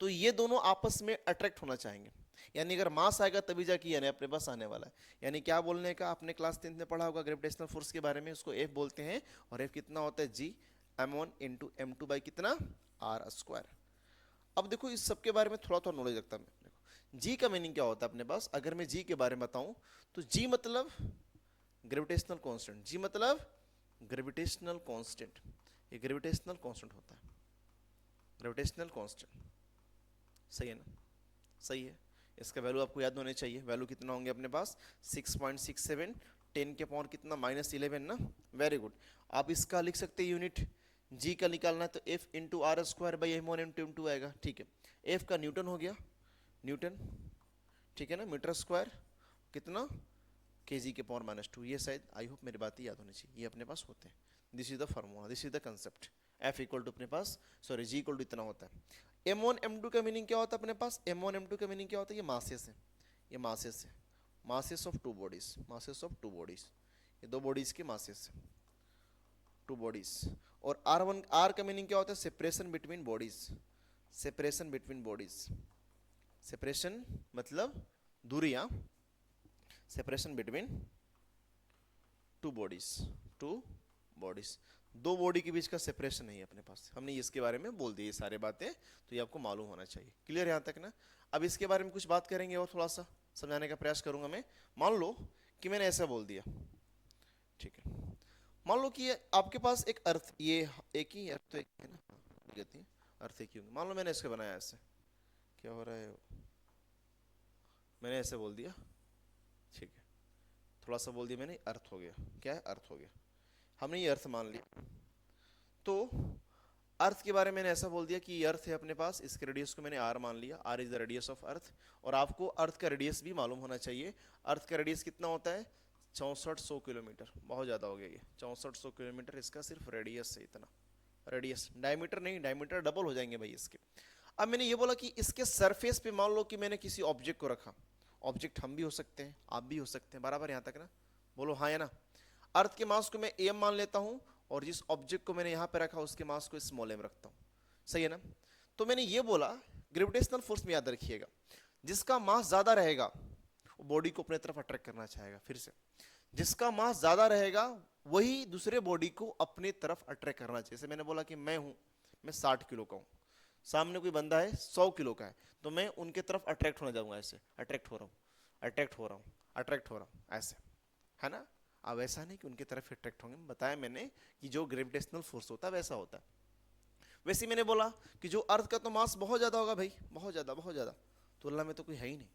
तो ये दोनों आपस में अट्रैक्ट होना चाहेंगे। यानी अगर मास आएगा तभी जाके यानी अपने पास आने वाला है। यानी क्या बोलने का, आपने क्लास 10th में पढ़ा होगा ग्रेविटेशनल फोर्स के बारे में, उसको F बोलते हैं, और F कितना होता है, G m1 into m2 by कितना, r स्क्वायर। अब देखो इस सब के बारे में थोड़ा थोड़ा नॉलेज रखता है अपने को। G का मीनिंग क्या होता है अपने पास, अगर मैं G के बारे में बताऊं तो G मतलब ग्रेविटेशनल कांस्टेंट, G मतलब ग्रेविटेशनल कांस्टेंट, ये ग्रेविटेशनल कांस्टेंट होता है, ग्रेविटेशनल कांस्टेंट, सही है ना, सही है। इसका वैल्यू आपको याद होने चाहिए, वैल्यू कितना होंगे अपने पास 6.67, 10 के पावर कितना -11 ना, वेरी गुड। आप इसका लिख सकते हैं यूनिट, जी का निकालना है तो F into R square by m1 into m2 आएगा, ठीक है। F का न्यूटन हो गया, न्यूटन, ठीक है ना, मीटर स्क्वायर कितना, kg के पावर -2, ये शायद आई होप मेरी बात ही याद होनी चाहिए, ये अपने पास होते हैं। This is the formula, this is the concept. F equal to अपने पास, सॉरी G इक्वल टू इतना होता है। m1 m2 का मीनिंग क्या होता है अपने पास, m1 m2 का मीनिंग क्या होता है, ये मासेस है, ये मासेस है, masses of two bodies, masses of two bodies, ये दो बॉडीज के मासेस है, टू बॉडीज। और r1 r का मीनिंग क्या होता है, separation between bodies, separation between bodies, separation मतलब दूरियां, separation between two bodies, two bodies, दो बॉडी के बीच का सेपरेशन नहीं है अपने पास, हमने इसके बारे में बोल दी ये सारी बातें, तो ये आपको मालूम होना चाहिए, क्लियर यहाँ तक ना। अब इसके बारे में कुछ बात करेंगे और थोड़ा सा समझाने का प्रयास करूंगा मैं। मान लो कि मैंने ऐसा बोल दिया, ठीक है, मान लो कि आपके पास एक अर्थ, ये एक ही अर्थ तो एक है ना, कहती है अर्थ एक ही होंगे, मान लो मैंने इसको बनाया ऐसे, क्या हो रहा है, मैंने ऐसे बोल दिया, ठीक है, थोड़ा सा बोल दिया मैंने, अर्थ हो गया, क्या है, अर्थ हो गया, हमने ये अर्थ मान लिया। तो अर्थ के बारे में मैंने ऐसा बोल दिया कि ये अर्थ है अपने पास, इसके रेडियस को मैंने r मान लिया, r is the radius of earth. और आपको अर्थ का रेडियस भी मालूम होना चाहिए, अर्थ का रेडियस कितना होता है, 6400 किलोमीटर, बहुत ज़्यादा हो गया ये 6400 किलोमीटर, इसका सिर्फ रेडियस है इतना, रेडियस, डायमीटर नहीं, डायमीटर डबल हो जाएंगे भाई इसके। अब मैंने ये बोला कि इसके सरफेस पे मान लो कि मैंने किसी ऑब्जेक्ट को रखा, ऑब्जेक्ट हम भी हो सकते हैं, आप भी हो सकते हैं, बराबर यहाँ तक ना, बोलो हाँ या ना। अर्थ के मास को मैं m मान लेता हूँ और जिस ऑब्जेक्ट को मैंने यहाँ पे रखा उसके मास को स्मॉल m रखता हूँ, सही है ना। तो मैंने ये बोला ग्रेविटेशनल फोर्स में याद रखिएगा, जिसका मास ज्यादा रहेगा वो बॉडी को अपने तरफ अट्रैक्ट करना चाहेगा, फिर से जिसका मास ज्यादा रहेगा वही दूसरे बॉडी को अपने तरफ अट्रैक्ट करना चाहिए। जैसे मैंने बोला कि मैं हूँ, मैं 60 किलो का हूँ, सामने कोई बंदा है 100 किलो का है, तो मैं उनके तरफ अट्रैक्ट होने जाऊंगा, ऐसे अट्रैक्ट हो रहा हूँ, अट्रैक्ट हो रहा हूँ, अट्रैक्ट हो रहा हूँ, ऐसे, है ना। अब ऐसा नहीं कि उनकी तरफ अट्रैक्ट होंगे, बताया मैंने कि जो ग्रेविटेशनल फोर्स होता है वैसा होता है। वैसे मैंने बोला कि जो अर्थ का तो मास बहुत ज्यादा होगा भाई, बहुत ज्यादा, बहुत ज्यादा, तुलना में तो कोई है ही नहीं।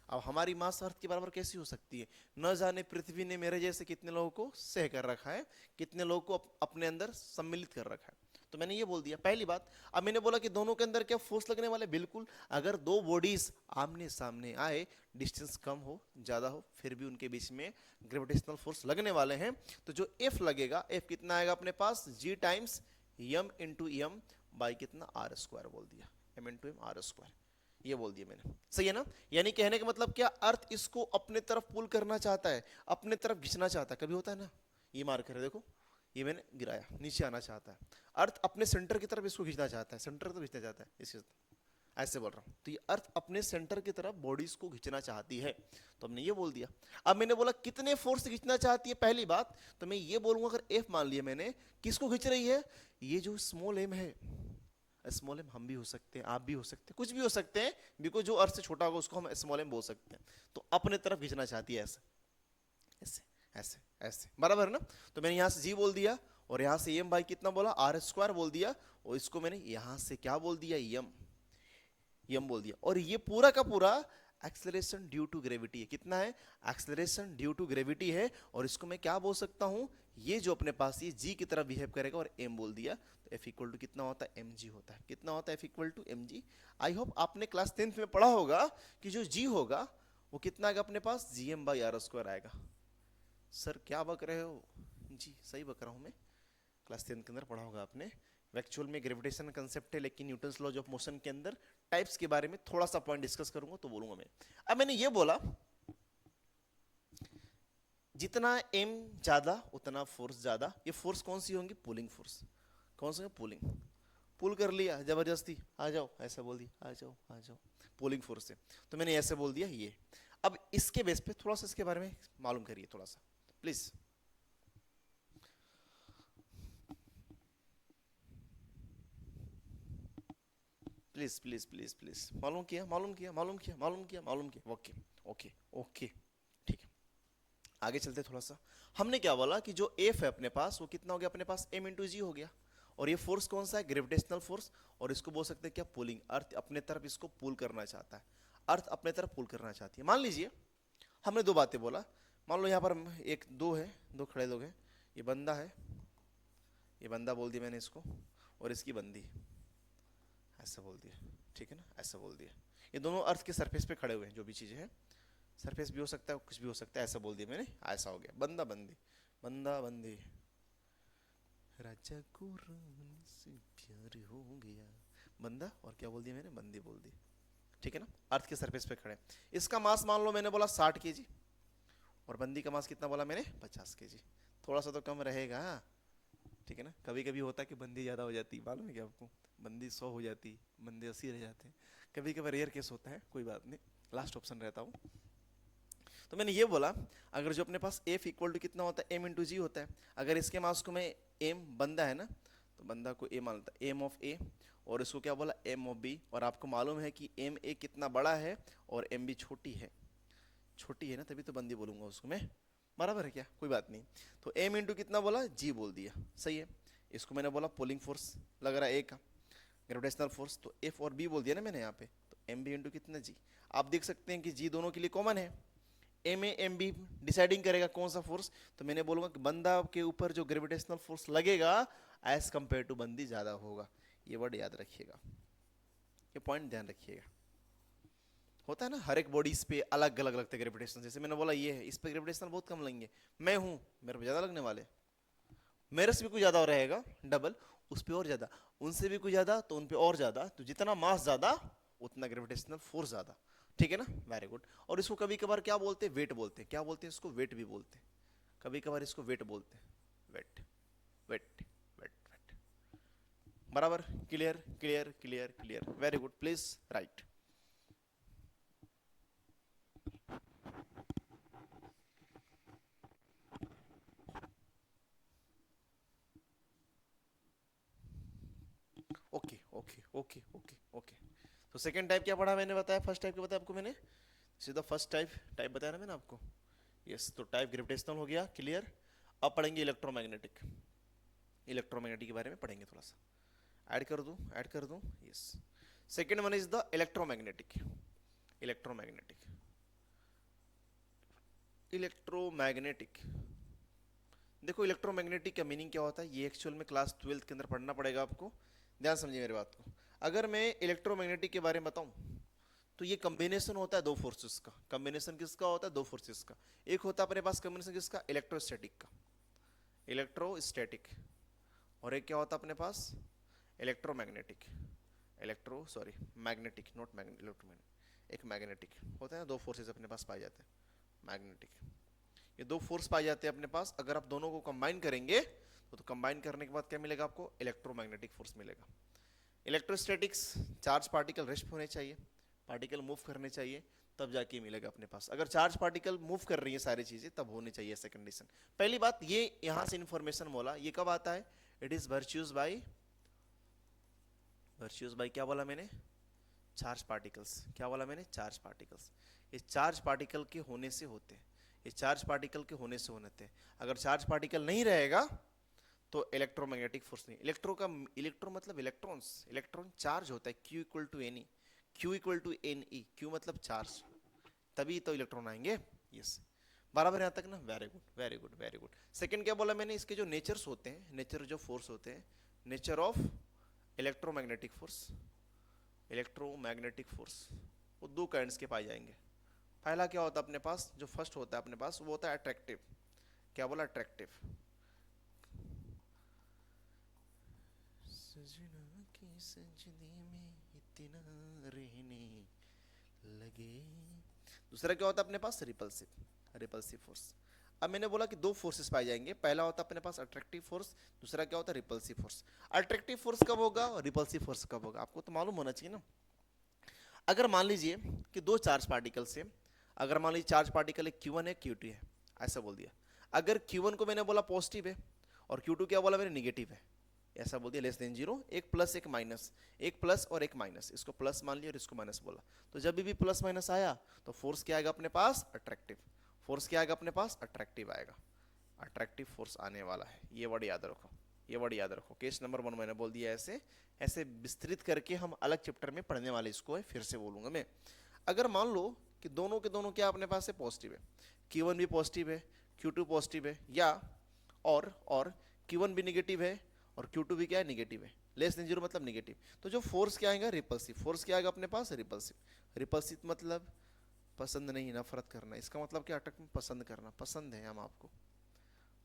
अब हमारी मास अर्थ के बराबर कैसी हो सकती है, न जाने पृथ्वी ने मेरे जैसे कितने लोगों को सह कर रखा है, कितने लोगों को अपने अंदर सम्मिलित कर रखा है। तो मैंने ये बोल दिया पहली बात। अब मैंने बोला कि दोनों के अंदर क्या फोर्स लगने वाले, बिल्कुल, अगर दो बॉडीज आमने सामने आए, डिस्टेंस कम हो ज्यादा हो, फिर भी उनके बीच में ग्रेविटेशनल फोर्स लगने वाले हैं। तो जो F लगेगा, F कितना आएगा अपने पास, G times m into m by कितना r स्क्वायर बोल दिया, m into m r square, ये बोल दिया मैंने, सही है ना। यानी कहने का मतलब क्या, अर्थ इसको अपने तरफ पुल करना चाहता है, अपने तरफ खींचना चाहता है, कभी होता है ना, ये मार कर देखो, ये मैंने गिराया, नीचे आना चाहता है, अर्थ अपने सेंटर की तरफ इसको खींचना चाहता है, सेंटर तो खींचना चाहता है, इसी ऐसे बोल रहा हूँ। तो ये अर्थ अपने सेंटर की तरफ बॉडीज को खींचना चाहती है, तो हमने ये बोल दिया। अब मैंने बोला कितने फोर्स से खींचना चाहती है, पहली बात तो मैं ये बोलूंगा, अगर F मान लिया मैंने, किसको खींच रही है, ये जो स्मॉल m है, स्मॉल m हम भी हो सकते हैं, आप भी हो सकते हैं, कुछ भी हो सकते हैं, बिकॉज जो अर्थ से छोटा होगा उसको हम स्मॉल m बोल सकते हैं। तो अपने तरफ खींचना चाहती है, ऐसे ऐसे ऐसे ऐसे, बराबर है ना। तो मैंने यहाँ से G बोल दिया और यहाँ से m बाई कितना बोला, r स्क्वायर बोल दिया, और इसको मैंने यहाँ से क्या बोल दिया, m बोल दिया। और ये पूरा का पूरा एक्सेलरेशन ड्यू टू ग्रेविटी है, कितना है, एक्सेलरेशन ड्यू टू ग्रेविटी है, और इसको मैं क्या बोल सकता हूँ, ये जो अपने पास ये जी की तरह बिहेव करेगा और एम बोल दिया, तो एफ इक्वल टू कितना होता है, एम जी होता है। कितना होता है F equal to M G. I hope आपने क्लास 10th में पढ़ा होगा कि जो जी होगा वो कितना आएगा अपने पास, G M by R square आएगा। सर क्या बक रहे हो, जी सही बक रहा हूँ मैं, क्लास 10th के अंदर पढ़ा होगा आपने। एक्चुअल में ग्रेविटेशन कंसेप्ट है, लेकिन न्यूटन्स लॉज ऑफ मोशन के अंदर टाइप्स के बारे में थोड़ा सा पॉइंट डिस्कस करूंगा तो बोलूंगा मैं। अब मैंने ये बोला जितना एम ज्यादा उतना फोर्स ज्यादा। ये फोर्स कौन सी होंगी, पुलिंग फोर्स। कौन सा, पुलिंग। पुल कर लिया जबरदस्ती, आ जाओ ऐसा बोल दिया, आ जाओ आ जाओ, पुलिंग फोर्स से। तो मैंने ऐसे बोल दिया ये। अब इसके बेस पे थोड़ा सा इसके बारे में मालूम करिए थोड़ा सा please. Please please please please, मालूम किया मालूम किया मालूम किया मालूम किया मालूम किया, ओके ओके ओके, ठीक है। आगे चलते थोड़ा सा। हमने क्या बोला कि जो एफ है अपने पास वो कितना हो गया अपने पास, एम इंटू जी हो गया। और ये फोर्स कौन सा है, ग्रेविटेशनल फोर्स। और इसको बोल सकते हैं क्या, पुलिंग। अर्थ अपने तरफ इसको पुल करना चाहता है, अर्थ अपने तरफ पुल करना चाहती है। मान लीजिए हमने दो बातें बोला, मान लो यहाँ पर एक दो है, दो खड़े लोग हैं, ये बंदा है, ये बंदा बोल दिया मैंने इसको, और इसकी बंदी, ऐसा बोल दिया, ठीक है ना, ऐसा बोल दिया। ये दोनों अर्थ के सरफेस पे खड़े हुए हैं, जो भी चीज़ें हैं, सरफेस भी हो सकता है कुछ भी हो सकता है, ऐसा बोल दिया मैंने, ऐसा हो गया। बंदा बंदी, बंदा बंदी, राजा को रानी से प्यार हो गया, बंदा, और क्या बोल दिया मैंने, बंदी बोल दी, ठीक है ना। अर्थ के सरफेस पे खड़े। इसका मास मान लो मैंने बोला 60 केजी, और बंदी का मास कितना बोला मैंने, 50 केजी। थोड़ा सा तो कम रहेगा, ठीक है ना। कभी कभी होता है कि बंदी ज़्यादा हो जाती, मालूम है क्या आपको, बंदी 100 हो जाती, बंदे 80 रह जाते हैं। कभी कभी रेयर केस होता है, कोई बात नहीं, लास्ट ऑप्शन रहता हूँ। तो मैंने ये बोला अगर जो अपने पास एफ इक्वल टू कितना होता है, एम इंटू जी होता है। अगर इसके मास को मैं, एम बंदा है ना, तो बंदा को ए मान लेता है, एम ऑफ ए, और इसको क्या बोला, एम ऑफ बी। और आपको मालूम है कि एम ए कितना बड़ा है और एम बी छोटी है, छोटी है ना, तभी तो बंदी बोलूंगा उसको मैं, बराबर है क्या, कोई बात नहीं। तो एम इंटू कितना बोला, जी बोल दिया, सही है। इसको मैंने बोला पुलिंग फोर्स लग रहा है ए का, ग्रेविटेशनल फोर्स, तो एफ और बी बोल दिया ना मैंने यहाँ पे, तो एम बी इंटू कितना जी। आप देख सकते हैं कि जी दोनों के लिए कॉमन है, M A M B deciding करेगा कौन सा फोर्स। तो मैंने बोलूंगा कि बंदा के ऊपर जो ग्रेविटेशनल फोर्स लगेगा एज कंपेयर टू बंदी ज्यादा होगा। ये वर्ड याद रखिएगा, ये पॉइंट ध्यान रखिएगा। होता है ना हर एक बॉडीज पे अलग अलग लगते हैं ग्रेविटेशन। जैसे मैंने बोला ये है, इस पे ग्रेविटेशनल बहुत कम लगेंगे, मैं हूं मेरे पे ज्यादा लगने वाले, मेरे से भी कुछ ज्यादा रहेगा डबल, उस पे और ज्यादा, उनसे भी कुछ ज्यादा तो उन पे और ज्यादा। तो जितना मास ज्यादा उतना ग्रेविटेशनल फोर्स ज्यादा, ठीक है ना, वेरी गुड। और इसको कभी कभार क्या बोलते हैं, वेट बोलते हैं। क्या बोलते हैं इसको, वेट भी बोलते हैं, कभी कभार इसको वेट बोलते हैं, वेट वेट वेट वेट, बराबर, clear clear clear clear, very good, please right. Okay okay okay okay okay. तो सेकंड टाइप क्या पढ़ा मैंने, बताया फर्स्ट टाइप क्या बताया आपको मैंने, सीधा फर्स्ट टाइप टाइप बताया ना मैंने आपको, यस। तो टाइप ग्रेविटेशनल हो गया, क्लियर। अब पढ़ेंगे इलेक्ट्रोमैग्नेटिक, इलेक्ट्रोमैग्नेटिक के बारे में पढ़ेंगे थोड़ा सा। ऐड कर दूं, ऐड कर दूं, yes. Second one is the electromagnetic, electromagnetic, electromagnetic. देखो इलेक्ट्रोमैग्नेटिक का मीनिंग क्या होता है, ये एक्चुअल में क्लास 12th के अंदर पढ़ना पड़ेगा आपको, ध्यान समझिए मेरी बात को। अगर मैं इलेक्ट्रोमैग्नेटिक के बारे में बताऊं तो ये कॉम्बिनेशन होता है दो फोर्सेस का। कॉम्बिनेशन किसका होता है, दो फोर्सेस का। एक होता है अपने पास कॉम्बिनेशन किसका, इलेक्ट्रोस्टैटिक का, इलेक्ट्रोस्टैटिक। और एक क्या होता है अपने पास, electromagnetic, electro sorry magnetic, not magnetic, electromagnetic, एक मैग्नेटिक होता है ना, दो फोर्सेस अपने पास पाए जाते हैं मैग्नेटिक। ये दो फोर्स पाए जाते हैं अपने पास, अगर आप दोनों को कंबाइन करेंगे तो कंबाइन करने के बाद क्या मिलेगा आपको, इलेक्ट्रोमैग्नेटिक फोर्स मिलेगा। इलेक्ट्रोस्टैटिक्स, चार्ज पार्टिकल रेस्ट होने चाहिए, पार्टिकल मूव करने चाहिए, तब जाके मिलेगा अपने पास। अगर चार्ज पार्टिकल मूव कर रही है सारी चीजें तब होनी चाहिए ऐसे कंडीशन। पहली बात ये यहां से इंफॉर्मेशन बोला, ये कब आता है, it is virtues by, virtues by क्या बोला मैंने, चार्ज पार्टिकल्स। क्या बोला मैंने, चार्ज पार्टिकल्स। ये चार्ज पार्टिकल के होने से होते हैं, ये चार्ज पार्टिकल के होने से होते हैं। अगर चार्ज पार्टिकल नहीं रहेगा तो इलेक्ट्रोमैग्नेटिक फोर्स नहीं। इलेक्ट्रो का, इलेक्ट्रो मतलब इलेक्ट्रॉन्स, इलेक्ट्रॉन चार्ज होता है, Q equal to N E, Q equal to N E, Q मतलब चार्ज, तभी तो इलेक्ट्रॉन आएंगे, यस। बराबर यहाँ तक ना, very good very good very good. Second क्या बोला मैंने, इसके जो नेचर्स होते हैं, नेचर जो फोर्स होते हैं, nature of electromagnetic force, electromagnetic force वो दो काइंड्स के पाए जाएंगे। पहला क्या होता है अपने पास, जो फर्स्ट होता है अपने पास वो होता है अट्रैक्टिव। क्या बोला, अट्रैक्टिव। सजना की सजनी में इतना रहने लगे। दूसरा क्या होता है अपने पास, रिपल्सिव, रिपल्सिव फोर्स। अब मैंने बोला कि दो फोर्सेस पाए जाएंगे, पहला होता है अपने पास अट्रैक्टिव फोर्स, दूसरा क्या होता है, रिपल्सिव फोर्स। अट्रैक्टिव फोर्स कब होगा और रिपल्सिव फोर्स कब होगा, आपको तो मालूम होना चाहिए ना। अगर मान लीजिए कि दो चार्ज पार्टिकल से, अगर मान लीजिए चार्ज पार्टिकल एक Q1 है Q2 है, ऐसा बोल दिया। अगर Q1 को मैंने बोला पॉजिटिव है और Q2 क्या बोला मैंने, निगेटिव है, ऐसा बोल दिया, लेस देन जीरो, एक प्लस एक माइनस, एक प्लस और एक माइनस, इसको प्लस मान लिया और इसको माइनस बोला, तो जब भी प्लस माइनस आया तो फोर्स क्या आएगा अपने पास, अट्रैक्टिव फोर्स। क्या आएगा अपने पास, अट्रैक्टिव आएगा, अट्रैक्टिव फोर्स आने वाला है। ये वर्ड याद रखो, ये वर्ड याद रखो। केस नंबर 1 मैंने बोल दिया, ऐसे ऐसे विस्तृत करके हम अलग चैप्टर में पढ़ने वाले इसको है, फिर से बोलूंगा मैं। अगर मान लो कि दोनों के दोनों क्या अपने पास है, पॉजिटिव है, Q1 भी पॉजिटिव है, Q2 पॉजिटिव है, या और Q1 भी निगेटिव है और Q2 भी क्या है, निगेटिव है, लेस देन जीरो मतलब निगेटिव, तो जो फोर्स क्या आएगा, रिपल्सिव फोर्स। क्या आएगा अपने पास, रिपल्सिव। रिपल्सिव मतलब पसंद नहीं, नफरत करना, इसका मतलब क्या, अटक में पसंद करना, पसंद है हम आपको,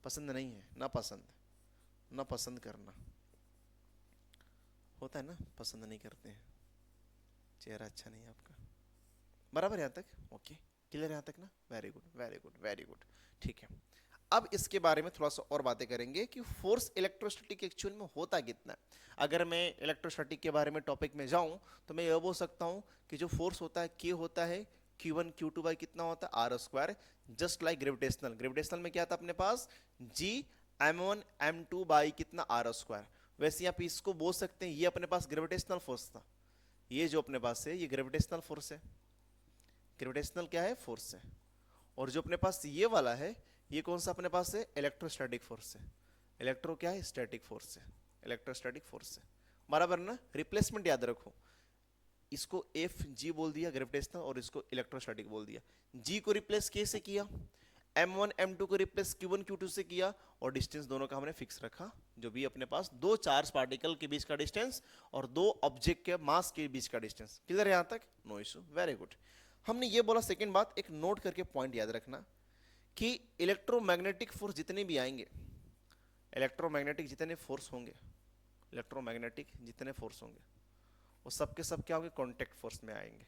पसंद नहीं है, ना पसंद, ना पसंद करना होता है ना, पसंद नहीं करते हैं, चेहरा अच्छा नहीं है आपका। बराबर यहाँ तक, ओके, क्लियर यहाँ तक ना, very good very good very good. ठीक है, अब इसके बारे में थोड़ा सा और बातें करेंगे कि फोर्स इलेक्ट्रोस्टैटिक एक्चुअल में होता कितना है। अगर मैं इलेक्ट्रोस्टैटिक के बारे में टॉपिक में जाऊं तो मैं यह बोल सकता हूं कि जो फोर्स होता है के होता है Q1 Q2 बाई कितना होता है, R square, just like gravitational. Gravitational में क्या था अपने पास, जी M1 M2 बाई कितना, आर स्क्वायर। वैसे आप इसको बोल सकते हैं ये अपने पास ग्रेविटेशनल फोर्स था, ये जो अपने पास है ये ग्रेविटेशनल फोर्स है, ग्रेविटेशनल क्या है, फोर्स है। और जो अपने पास ये वाला है ये कौन सा अपने पास है, इलेक्ट्रोस्टैटिक फोर्स है। इलेक्ट्रो क्या है, स्टैटिक फोर्स है, इलेक्ट्रोस्टैटिक फोर्स है। बराबर ना, रिप्लेसमेंट याद रखो, इसको एफ जी बोल दिया ग्रेविटेशनल और इसको इलेक्ट्रोस्टैटिक बोल दिया। जी को रिप्लेस कैसे किया, M1 M2 को रिप्लेस Q1 Q2 से किया, और डिस्टेंस दोनों का हमने फिक्स रखा, जो भी अपने पास दो चार्ज पार्टिकल के बीच का डिस्टेंस और दो ऑब्जेक्ट के मास के बीच का डिस्टेंस। क्लियर है यहाँ तक, नो इशू, वेरी गुड। हमने ये बोला, सेकेंड बात एक नोट करके पॉइंट याद रखना कि इलेक्ट्रोमैग्नेटिक फोर्स जितने भी आएंगे, इलेक्ट्रोमैग्नेटिक जितने फोर्स होंगे, इलेक्ट्रोमैग्नेटिक जितने फोर्स होंगे वो सब के सब क्या होंगे, कॉन्टैक्ट फोर्स में आएंगे,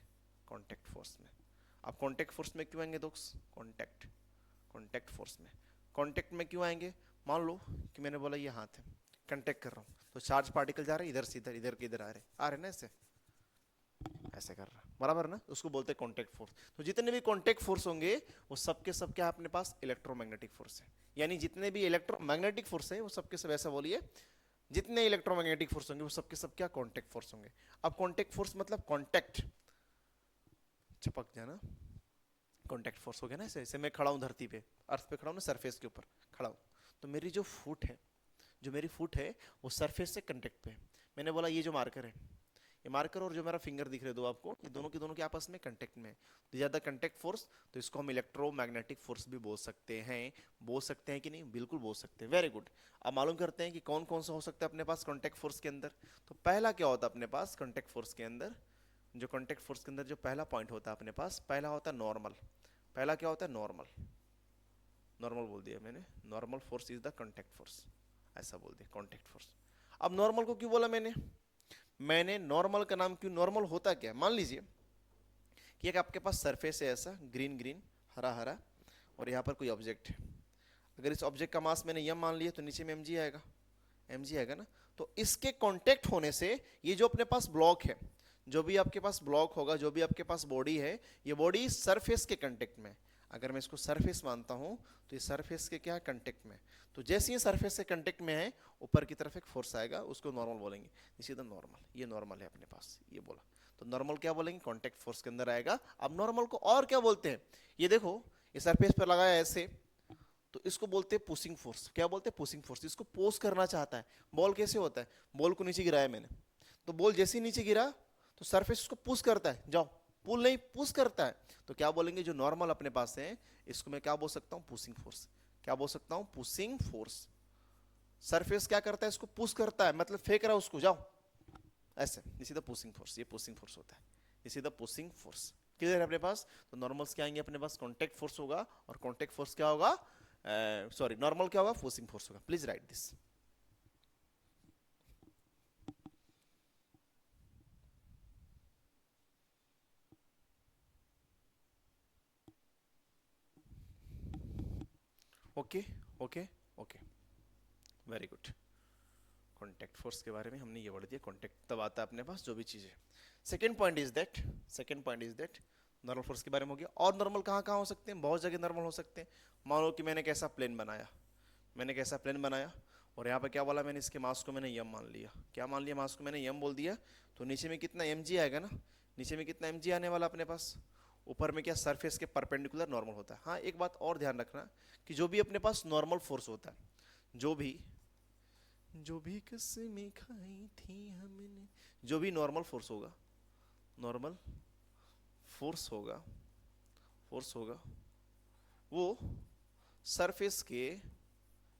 कॉन्टैक्ट फोर्स में। अब कॉन्टैक्ट फोर्स में क्यों आएंगे दोस्त, कॉन्टैक्ट, कॉन्टैक्ट फोर्स में, कॉन्टैक्ट में क्यों आएंगे, मान लो कि मैंने बोला ये हाथ है, कॉन्टैक्ट कर रहा हूँ, तो चार्ज पार्टिकल जा रहे हैं इधर से इधर, इधर के इधर आ रहे ना, ऐसे ऐसे कर रहा, बराबर ना, उसको बोलते हैं कॉन्टैक्ट फोर्स। तो जितने भी कॉन्टैक्ट फोर्स होंगे वो सब के सब क्या अपने पास, इलेक्ट्रोमैग्नेटिक फोर्स है। यानी जितने भी इलेक्ट्रोमैग्नेटिक फोर्स है वो सब के सब, ऐसा बोलिए, जितने इलेक्ट्रोमैग्नेटिक फोर्स होंगे वो सब के सब क्या, कॉन्टैक्ट फोर्स होंगे। अब कॉन्टैक्ट फोर्स मतलब कॉन्टैक्ट, चिपक जाना, कॉन्टैक्ट फोर्स हो गया ना। ऐसे मैं खड़ा हूँ धरती पे, अर्थ पे खड़ा हूँ ना, सरफेस के ऊपर खड़ा हूँ, तो मेरी जो फुट है, जो मेरी फुट है वो सरफेस से कॉन्टैक्ट पे है। मैंने बोला ये जो मार्कर है, ये मार्कर और जो मेरा फिंगर दिख रहे दो आपको, ये दोनों के दोनों के आपस में कांटेक्ट में है, तो ज़्यादा कांटेक्ट फोर्स, तो इसको हम इलेक्ट्रोमैग्नेटिक फोर्स भी बोल सकते हैं। बोल सकते हैं कि नहीं, बिल्कुल बोल सकते हैं, वेरी गुड। अब मालूम करते हैं कि कौन कौन सा हो सकता है अपने पास कांटेक्ट फोर्स के अंदर। तो पहला क्या होता है अपने पास कांटेक्ट फोर्स के अंदर, जो कांटेक्ट फोर्स के अंदर जो पहला पॉइंट होता है अपने पास, पहला होता है नॉर्मल। पहला क्या होता है, नॉर्मल, नॉर्मल बोल दिया मैंने, normal force is the contact force, ऐसा बोल दिया कांटेक्ट फोर्स। अब नॉर्मल को क्यों बोला मैंने नॉर्मल का नाम क्यों, नॉर्मल होता क्या, मान लीजिए कि एक आपके पास सरफेस है ऐसा, ग्रीन ग्रीन हरा हरा, और यहाँ पर कोई ऑब्जेक्ट है। अगर इस ऑब्जेक्ट का मास मैंने यम मान लिया तो नीचे में mg आएगा, mg आएगा ना। तो इसके कांटेक्ट होने से ये जो अपने पास ब्लॉक है, जो भी आपके पास ब्लॉक होगा, जो भी आपके पास बॉडी है, ये बॉडी सरफेस के कांटेक्ट में, अगर मैं इसको सरफेस मानता हूं तो ये सरफेस के क्या कांटेक्ट में, तो जैसे ही सरफेस से कांटेक्ट में है ऊपर की तरफ एक फोर्स आएगा, उसको नॉर्मल बोलेंगे। इसी तरह नॉर्मल, ये नॉर्मल है अपने पास, ये बोला, तो नॉर्मल क्या बोलेंगे, कांटेक्ट फोर्स के अंदर आएगा। अब नॉर्मल को और क्या बोलते हैं, ये देखो ये सरफेस पर लगाया ऐसे, तो इसको बोलते हैं पुशिंग फोर्स। क्या बोलते हैं, पुशिंग फोर्स। इसको पोस करना चाहता है, बॉल कैसे होता है, बॉल को नीचे गिराया मैंने, तो बॉल जैसे ही नीचे गिरा तो सरफेस उसको पुश करता है, जाओ पुल नहीं, पुश करता है। तो क्या बोलेंगे, जो नॉर्मल अपने पास है इसको मैं क्या बोल सकता हूँ, पुशिंग फोर्स। क्या बोल सकता हूँ, पुशिंग फोर्स। सरफेस क्या करता है, इसको पुश करता है, मतलब फेंक रहा है उसको, जाओ ऐसे, इसी द पुशिंग फोर्स, ये पुशिंग फोर्स होता है, इसी द पुशिंग फोर्स। क्लियर है अपने पास। तो नॉर्मल्स क्या आएंगे अपने पास, कॉन्टेक्ट फोर्स होगा, और कॉन्टेक्ट फोर्स क्या होगा, सॉरी नॉर्मल क्या होगा, पुशिंग फोर्स होगा। Please right this. Okay okay okay, very good. Contact force के बारे में हमने ये वर्ड दिया, कॉन्टैक्ट तब आता है अपने पास जो भी चीज़ है। Second point is that, second point is that, normal force के बारे में हो गया। और नॉर्मल कहाँ कहाँ हो सकते हैं, बहुत जगह नॉर्मल हो सकते हैं। मान लो कि मैंने कैसा प्लेन बनाया, मैंने कैसा प्लेन बनाया, और यहाँ पे क्या बोला मैंने, इसके मास को मैंने यम मान लिया। क्या मान लिया, मास को मैंने यम बोल दिया। तो नीचे में कितना एम जी आएगा ना, नीचे में कितना एम जी आने वाला अपने पास, ऊपर में क्या सरफेस के परपेंडिकुलर नॉर्मल होता है। हाँ एक बात और ध्यान रखना कि जो भी अपने पास नॉर्मल फोर्स होता है, जो भी कसमें खाई थी हमने, जो भी नॉर्मल फोर्स होगा, नॉर्मल फोर्स होगा, फोर्स होगा, वो सरफेस के,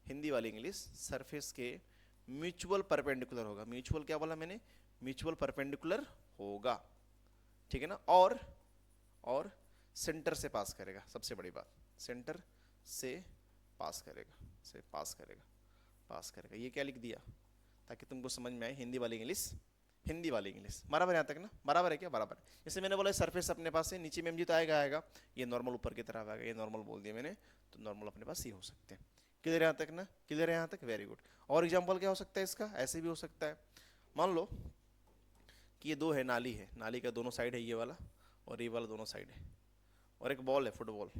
हिंदी वाली इंग्लिश, सरफेस के म्यूचुअल परपेंडिकुलर होगा। म्यूचुअल क्या बोला मैंने, म्यूचुअल परपेंडिकुलर होगा, ठीक है ना। और सेंटर से पास करेगा, सबसे बड़ी बात, सेंटर से पास करेगा, से पास करेगा, पास करेगा। ये क्या लिख दिया ताकि तुमको समझ में आए, हिंदी वाली इंग्लिश, हिंदी वाली इंग्लिश। बराबर है यहाँ तक ना, बराबर है क्या, बराबर है। जैसे मैंने बोला सरफेस अपने पास है, नीचे में एम जी तो आएगा आएगा, ये नॉर्मल ऊपर की तरफ आएगा, ये नॉर्मल बोल दिया मैंने, तो नॉर्मल अपने पास ये हो सकते हैं। क्लियर है यहाँ तक ना, क्लियर है यहाँ तक, वेरी गुड। और एग्जाम्पल क्या हो सकता है इसका, ऐसे भी हो सकता है, मान लो कि ये दो है, नाली है, नाली का दोनों साइड है ये वाला और ये वाला दोनों साइड है, और एक बॉल है फुटबॉल।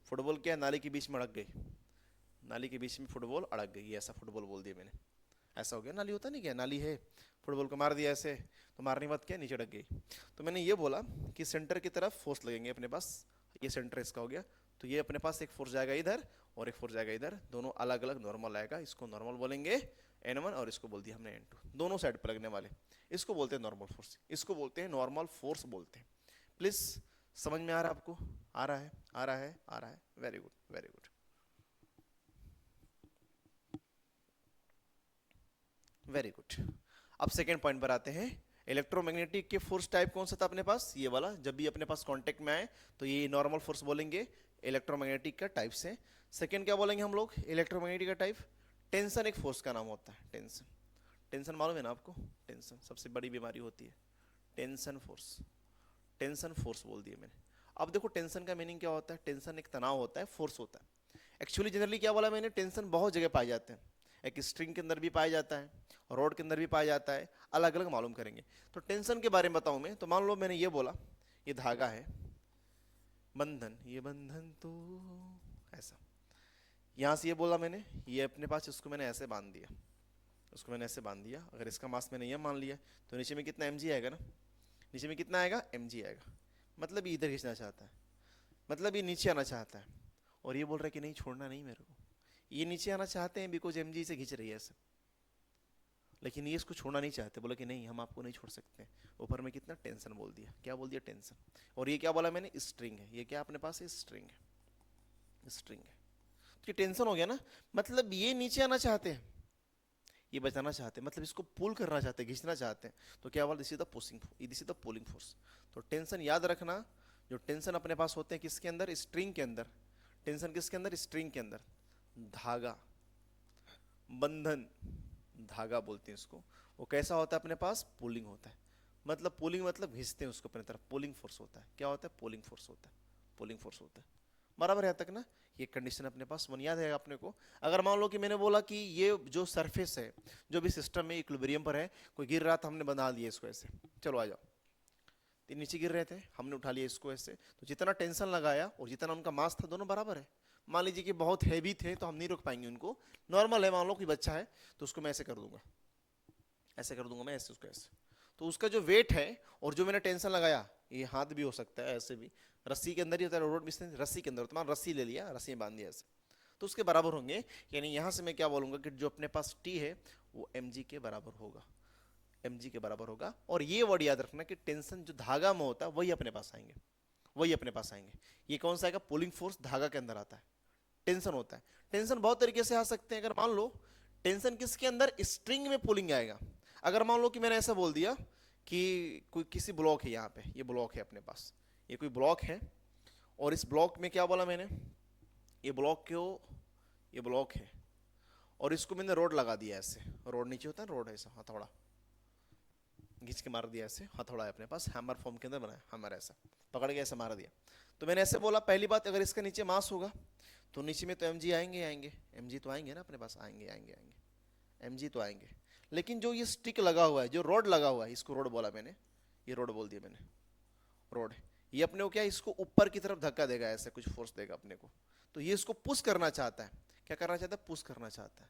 फुटबॉल क्या है, नाली के बीच में अड़क गई, नाली के बीच में फुटबॉल अड़क गई, ऐसा फुटबॉल बोल दिया मैंने, ऐसा हो गया। नाली होता नहीं क्या, नाली है, फुटबॉल को मार दिया ऐसे, तो मारने के बाद क्या नीचे अड़क गई। तो मैंने ये बोला कि सेंटर की तरफ फोर्स लगेंगे अपने पास, ये सेंटर इसका हो गया, तो ये अपने पास एक फोर्स जाएगा इधर और एक फोर्स जाएगा इधर, दोनों अलग अलग नॉर्मल आएगा, इसको नॉर्मल बोलेंगे N1 और इसको बोल दिया हमने N2, दोनों साइड पर लगने वाले, इसको बोलते हैं नॉर्मल फोर्स, इसको बोलते हैं नॉर्मल फोर्स बोलते हैं। प्लीज समझ में आ रहा है आपको, आ रहा है, आ रहा है, आ रहा है, very good, very good, very good. अब सेकेंड पॉइंट पर आते हैं, इलेक्ट्रोमैग्नेटिक के फोर्स टाइप कौन सा था अपने पास, ये वाला। जब भी अपने पास कांटेक्ट में आए तो ये नॉर्मल फोर्स बोलेंगे, इलेक्ट्रोमैग्नेटिक का टाइप से। सेकेंड क्या बोलेंगे हम लोग, इलेक्ट्रोमैग्नेटिक का टाइप, टेंशन एक फोर्स का नाम होता है, टेंशन। टेंशन मालूम है ना आपको, टेंशन सबसे बड़ी बीमारी होती है, टेंशन फोर्स, टेंशन फोर्स बोल दिया मैंने। अब देखो टेंशन का मीनिंग क्या होता है, टेंशन एक तनाव होता है, फोर्स होता है। एक्चुअली जनरली क्या बोला मैंने, टेंशन बहुत जगह पाए जाते हैं, एक स्ट्रिंग के अंदर भी पाया जाता है, रोड के अंदर भी पाया जाता है, अलग अलग मालूम करेंगे। तो टेंशन के बारे में बताऊं मैं, तो मान लो मैंने ये बोला, ये धागा है, बंधन, ये बंधन तो ऐसा, यहां से ये बोला मैंने, ये अपने पास, इसको मैंने ऐसे बांध दिया, उसको मैंने ऐसे बांध दिया। अगर इसका मास मैंने ये मान लिया तो नीचे में कितना mg आएगा ना, नीचे में कितना आएगा, mg आएगा। मतलब ये इधर खींचना चाहता है, मतलब ये नीचे आना चाहता है, और ये बोल रहा है कि नहीं छोड़ना नहीं मेरे को, ये नीचे आना चाहते हैं बिकॉज mg से खींच रही है ऐसे, लेकिन ये इसको छोड़ना नहीं चाहते, बोला कि नहीं हम आपको नहीं छोड़ सकते। ऊपर में कितना टेंशन बोल दिया, क्या बोल दिया, टेंशन। और ये क्या बोला मैंने, स्ट्रिंग है, ये क्या अपने पास है, स्ट्रिंग है, स्ट्रिंग है। तो ये टेंशन हो गया ना, मतलब ये नीचे आना चाहते हैं, ये बचाना चाहते हैं, मतलब इसको पुल करना चाहते हैं, खींचना चाहते हैं। तो क्या बोला, this is the pushing, this is the pulling force. तो टेंशन याद रखना, जो टेंशन अपने पास होते हैं किसके अंदर, स्ट्रिंग के अंदर। टेंशन किसके अंदर, स्ट्रिंग के अंदर। धागा, बंधन, धागा बोलते हैं इसको, वो कैसा होता है अपने पास, पुलिंग होता है। मतलब पुलिंग मतलब खींचते हैं उसको अपने तरफ, पुलिंग फोर्स होता है। क्या होता है, पुलिंग फोर्स होता है, पुलिंग फोर्स होता है। बराबर है तक ना, ये कंडीशन अपने पास वन याद है अपने को। अगर मान लो कि मैंने बोला कि ये जो सरफेस है, जो भी सिस्टम में इक्विलिब्रियम पर है, कोई गिर रहा था, हमने बना दिया इसको ऐसे, चलो आ जाओ, तो नीचे गिर रहे थे, हमने उठा लिया इसको ऐसे, तो जितना टेंशन लगाया और जितना उनका मास था दोनों बराबर है। मान लीजिए कि बहुत हैवी थे तो हम नहीं रोक पाएंगे उनको, नॉर्मल है, मान लो कोई बच्चा है तो उसको मैं ऐसे कर दूंगा, ऐसे कर दूंगा मैं, ऐसे उसको ऐसे, तो उसका जो वेट है और जो मैंने टेंशन लगाया, ये हाथ भी हो सकता है ऐसे भी, रस्सी के अंदर ही होता है, रोड में रस्सी के अंदर, तो मान रस्सी ले लिया, रस्सी में बांध दिया ऐसे, तो उसके बराबर होंगे। यानी यहां से मैं क्या बोलूंगा कि जो अपने पास टी है वो mg के बराबर होगा। mg के बराबर होगा। और ये वर्ड याद रखना कि टेंशन जो धागा में होता है वही अपने पास आएंगे, वही अपने पास आएंगे। ये कौन सा आएगा? पुलिंग फोर्स धागा के अंदर आता है। टेंशन होता है, टेंशन बहुत तरीके से आ सकते हैं। अगर मान लो टेंशन किसके अंदर, स्ट्रिंग में पुलिंग आएगा। अगर मान लो कि मैंने ऐसा बोल दिया कि कोई किसी ब्लॉक है, यहाँ पे ये ब्लॉक है अपने पास, ये कोई ब्लॉक है, और इस ब्लॉक में क्या बोला मैंने, ये ब्लॉक क्यों, ये ब्लॉक है, और इसको मैंने रोड लगा दिया ऐसे, रोड नीचे होता है रोड, ऐसा हथौड़ा घिंच के मार दिया ऐसे, हथौड़ा है अपने पास, हैमर फॉर्म के अंदर बनाया, हैमर ऐसा पकड़ के ऐसे मार दिया। तो मैंने ऐसे बोला, पहली बात अगर इसका नीचे मास होगा तो नीचे में तो mg आएंगे, आएंगे mg तो आएंगे ना अपने पास, आएंगे आएंगे आएंगे mg तो आएंगे। लेकिन जो ये स्टिक लगा हुआ है, जो रोड लगा हुआ है, इसको रोड बोला मैंने, ये रोड बोल दिया मैंने, रोड, ये अपने को क्या, इसको ऊपर की तरफ धक्का देगा, ऐसे कुछ फोर्स देगा अपने को। तो ये इसको पुश करना चाहता है, क्या करना चाहता है, पुश करना चाहता है,